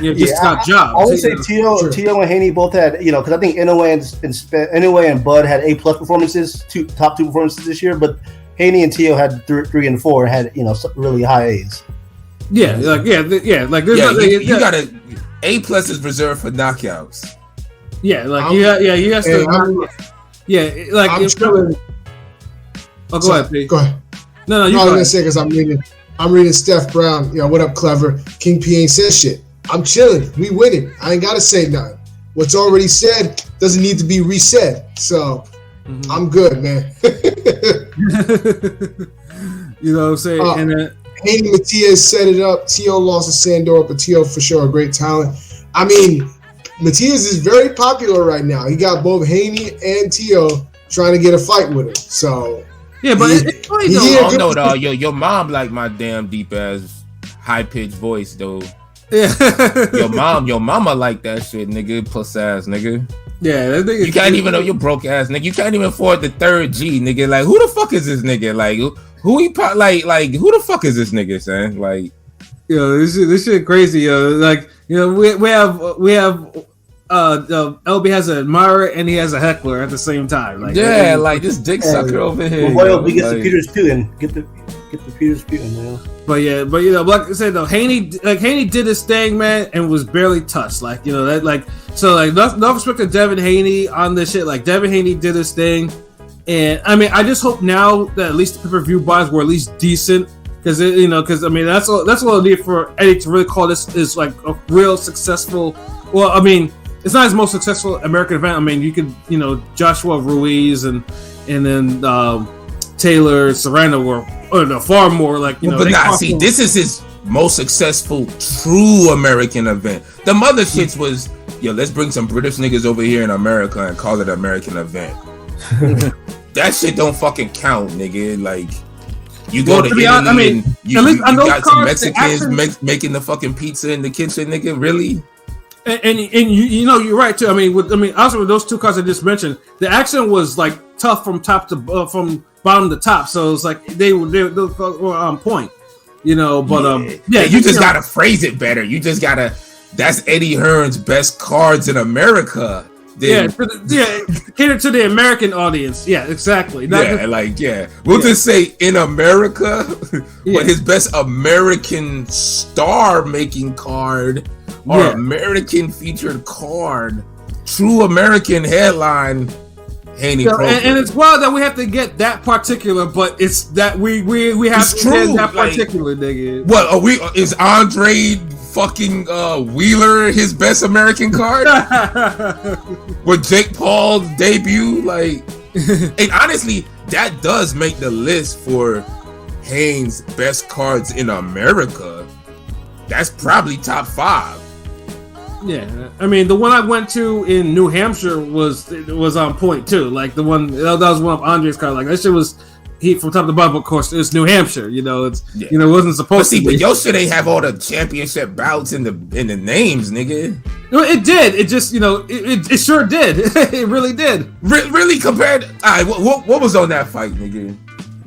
Just got jobs. I would say Tio and Haney both had, because I think Inoue and Bud had A+ performances, top 2 performances this year, but Haney and Tio had 3 and 4 had, really high A's. Yeah, like there's you got a A+ is reserved for knockouts. Yeah, like you got to. I'm chilling. Oh, go ahead, P. Go ahead. No, I was gonna say because I'm reading Steph Brown. You know what up, clever? King P ain't said shit. I'm chilling. We winning. I ain't gotta say nothing. What's already said doesn't need to be resaid. So I'm good, man. You know what I'm saying? And Haney Matias set it up. T.O. lost to Sandor, but T.O. for sure a great talent. I mean, Matias is very popular right now. He got both Haney and T.O. trying to get a fight with him. So yeah, but your mom like my damn deep ass high pitched voice though. Yeah, your mama like that shit, nigga. Plus ass, nigga. Yeah, that nigga. You can't even know you broke ass, nigga. You can't even afford the third G, nigga. Like, who the fuck is this nigga? Like, who he like? Who the fuck is this nigga, son? Like, yo, this shit crazy, yo. Like, you know, we have LB has an admirer and he has a heckler at the same time. Like, yeah, like this dick sucker over here. Well, we get the Peter Sputin. Get the Peter Sputin, man. But you know, like I said though, Haney did his thing, man, and was barely touched. Like, you know, that no respect to Devin Haney on this shit. Like, Devin Haney did his thing, and I mean, I just hope now that at least the pay-per-view buys were at least decent, because I mean that's all I need for Eddie to really call this is like a real successful. Well, I mean, it's not his most successful American event. I mean, you could, you know, Joshua Ruiz and then Taylor Serrano were far more like, you know. But nah, see, this is his most successful true American event. The mother shits was, yo, let's bring some British niggas over here in America and call it an American event. That shit don't fucking count, nigga. Like, you go to Italy, I mean, you got some Mexicans making the fucking pizza in the kitchen, nigga. Really? And you know, you're right too. I mean, also with those two cards I just mentioned, the action was like tough from top to from bottom to top. So it's like they were on point, you know. But you just gotta phrase it better. You just gotta. That's Eddie Hearn's best cards in America. Cater to the American audience. Yeah, exactly. We'll just say in America, but his best American star making card or American featured card, true American headline. Haney and it's wild that we have to get that particular, but it's that we have to get that particular, nigga. What is Andre fucking Wheeler his best American card? With Jake Paul's debut, like, and honestly, that does make the list for Haynes' best cards in America. That's probably top 5. Yeah, I mean, the one I went to in New Hampshire was on point too. Like the one that was one of Andre's cards. Like that shit was from top to bottom. Of course, it's New Hampshire. You know, it wasn't supposed to be. But your shit ain't have all the championship bouts in the names, nigga. No, it did. It just, you know, it sure did. It really did. Really compared. All right, what was on that fight, nigga?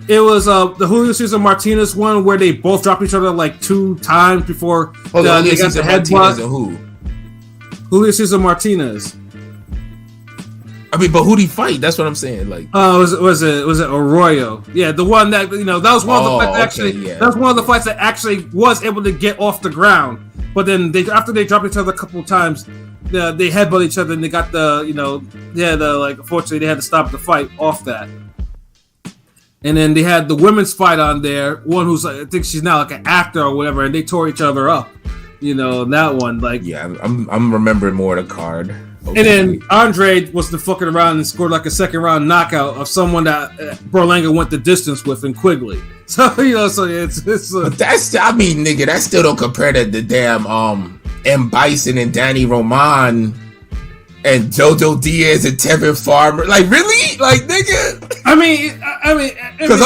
It was the Julio Cesar Martinez one where they both dropped each other like 2 times before they got the headbutt. Who? Julio Cesar Martinez. I mean, but who'd he fight? That's what I'm saying. Like, was it Arroyo? Yeah, the one that, you know, that was one of the fights that was one of the fights that actually was able to get off the ground. But then after they dropped each other a couple of times, they headbutt each other and they got unfortunately they had to stop the fight off that. And then they had the women's fight on there. One who's I think she's now like an actor or whatever, and they tore each other up. You know, that one, like, yeah, I'm remembering more of the card. Okay. And then Andre was the fucking around and scored like a second round knockout of someone that Berlanga went the distance with in Quigley. So, you know, it's but that's, I mean, nigga, that still don't compare to the damn M. Bison and Danny Roman and JoJo Diaz and Tevin Farmer. Like, really? Like, nigga? I mean, because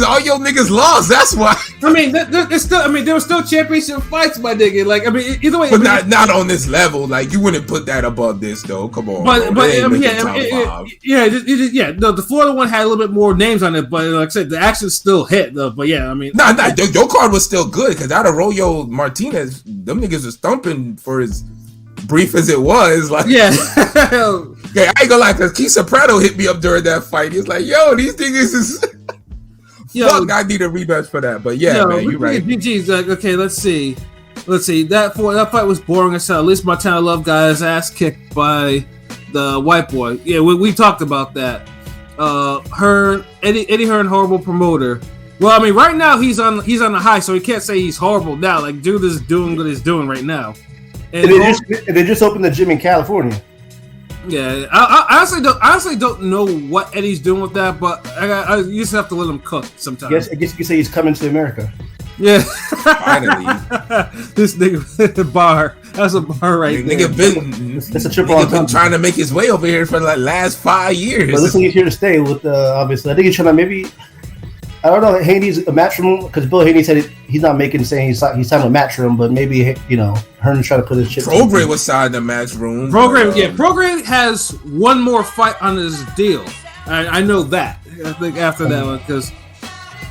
all your niggas lost. That's why. I mean, there were still championship fights, my nigga. Like, I mean, either way. But not on this level. Like, you wouldn't put that above this, though. Come on. The Florida one had a little bit more names on it, but like I said, the action still hit, though. But yeah, I mean. Your card was still good, because out of Arroyo Martinez, them niggas was thumping for as brief as it was. Like, yeah. Okay, I ain't gonna lie, because Keith Soprano hit me up during that fight. He was like, yo, these niggas is fuck I need a rematch for that. But yeah, man, you're right. GG's like, okay, let's see. That fight was boring as hell. At least Montana Love got his ass kicked by the white boy. Yeah, we talked about that. Eddie Hearn, horrible promoter. Well, I mean, right now he's on the high, so he can't say he's horrible now. Like, dude is doing what he's doing right now. And they just opened the gym in California. Yeah, I honestly don't know what Eddie's doing with that, but I used to have to let him cook sometimes. I guess you could say he's coming to America. Yeah, finally. This nigga bar. That's a bar right there. That's a triple. Nigga been trying to make his way over here for the last 5 years. But listen, he's here to stay. With obviously, I think he's trying to maybe. I don't know. Haney's a Matchroom because Bill Haney said he's not saying he's signed with Matchroom, but maybe Hearn's trying to put his shit. Prograis was signed to Matchroom. Prograis has one more fight on his deal. I know that. I think after that one because.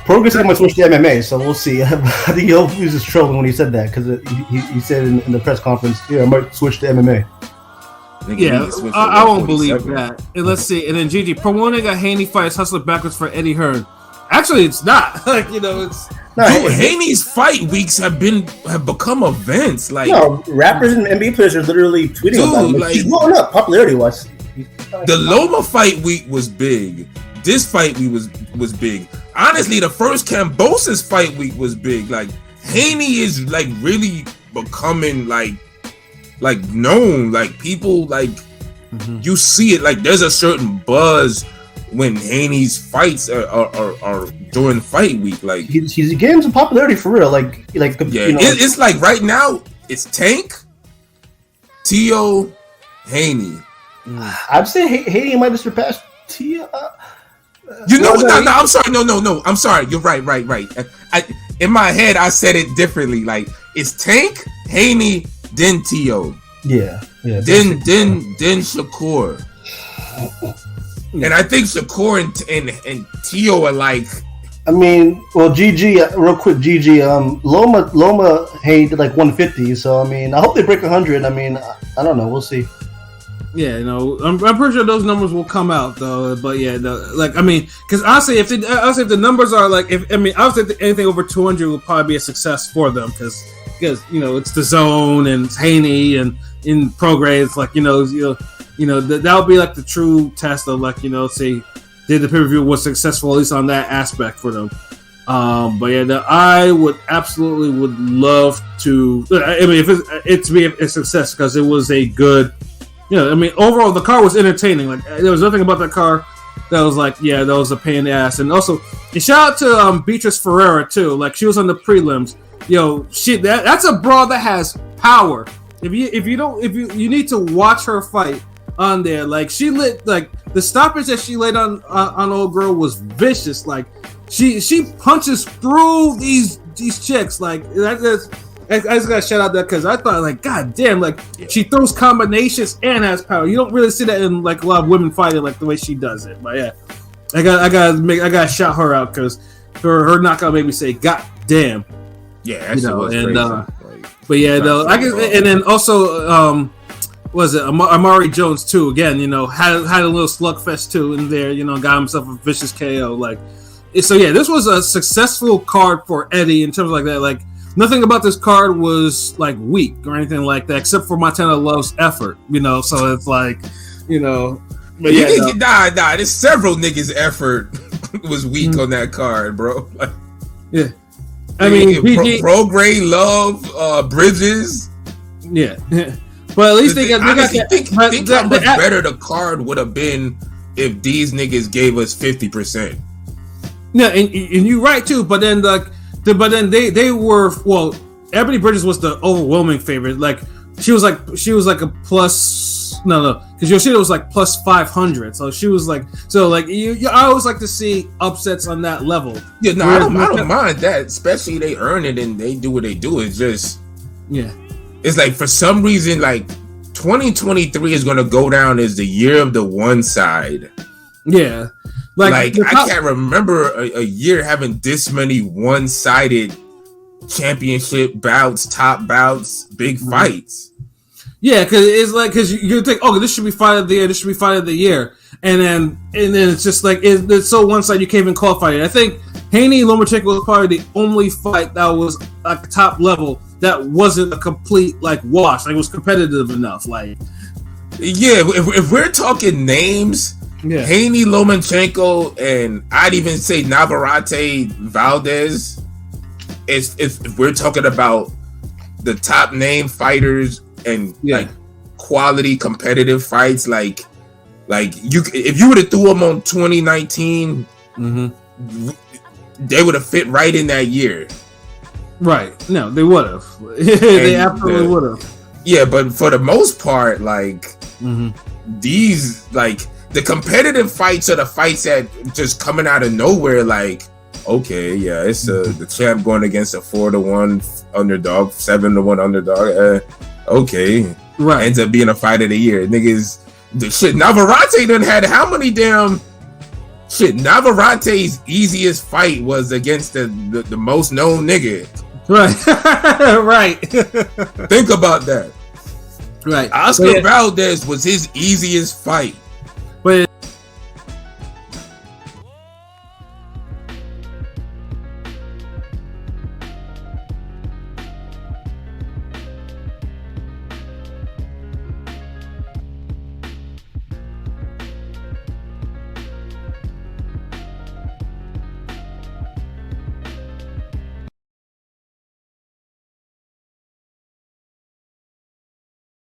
Prograis said I'm going to switch to MMA, so we'll see. I think he was just trolling when he said that because he said in the press conference, I might switch to MMA. Yeah, I won't believe that. And let's see. And then GG promoting a Haney fight is hustling backwards for Eddie Hearn. Actually, it's not. It's. No, Haney's fight weeks have become events. Like rappers and NBA players are literally tweeting about him. He's blowing up popularity wise. The Loma fight week was big. This fight week was big. Honestly, the first Cambosis fight week was big. Like Haney is like really becoming like known. Like people like you see it. Like there's a certain buzz when Haney's fights are during fight week. Like he's getting some popularity for real. It's like right now it's Tank, Tio, Haney. I'd say Haney might have surpassed Tio. I'm sorry. No. I'm sorry. You're right. In my head, I said it differently. Like it's Tank, Haney, then Tio. Yeah. Then Shakur. And I think Shakur and Tio are like. I mean, well, GG, real quick, GG. Loma Haney did like 150. So I mean, I hope they break 100. I mean, I don't know. We'll see. Yeah, I'm pretty sure those numbers will come out though. But yeah, because honestly, if the numbers are obviously anything over 200 will probably be a success for them because it's the zone and it's Haney and in Prograis, it's like that'll be like the true test of say did the pay-per-view was successful at least on that aspect for them. But yeah, I would love to. I mean, if it to be a success because it was a good. Overall the car was entertaining. Like there was nothing about that car that was like, that was a pain in the ass. And also, shout out to Beatrice Ferreira too. Like she was on the prelims. That's a broad that has power. If you need to watch her fight on there. Like she lit the stoppage that she laid on old girl was vicious. Like she punches through these chicks. Like I just gotta shout out that because I thought like, god damn, like she throws combinations and has power. You don't really see that in like a lot of women fighting like the way she does it. But yeah, I gotta shout her out because her knockout made me say, god damn. Yeah, that was and crazy. But yeah, though I guess, and then also was it Amari Jones too? Again, had a little slugfest too in there. Got himself a vicious KO. Like, so yeah, this was a successful card for Eddie in terms of like that. Like. Nothing about this card was like weak or anything like that, except for Montana Love's effort, So it's like, But yeah, there's several niggas' effort was weak on that card, bro. Like, yeah, I mean, Prograis, Love, Bridges. Yeah, but at least they got. Think how much better the card would have been if these niggas gave us 50%. Yeah, and you're right too. But then But then they were Ebony Bridges was the overwhelming favorite. Like she was like a plus because Yoshida was like plus 500. So she was like I always like to see upsets on that level. Yeah, no, I don't mind that. Especially they earn it and they do what they do. It's just it's like for some reason like 2023 is gonna go down as the year of the one side. Yeah. Like I can't remember a year having this many one-sided championship bouts, top bouts, big fights. Yeah, because you think, this should be fight of the year, and then it's just like it's so one-sided you can't even call fight it. I think Haney Lomachenko was probably the only fight that was like top level that wasn't a complete like wash. Like it was competitive enough. Like yeah, if we're talking names, yeah, Haney Lomachenko and I'd even say Navarrete Valdez. If we're talking about the top name fighters and like quality competitive fights, like you, if you would have threw them on 2019, they would have fit right in that year. Right? No, they would have. They absolutely would have. Yeah, but for the most part, like these, like the competitive fights are the fights that just coming out of nowhere. Like, okay, yeah, it's the champ going against a 4-1 underdog, 7-1 underdog. Okay, right, ends up being a fight of the year. Niggas, the shit. Navarrete done had how many damn shit? Navarrete's easiest fight was against the most known nigga. Right, right. Think about that. Right. Oscar Valdez was his easiest fight.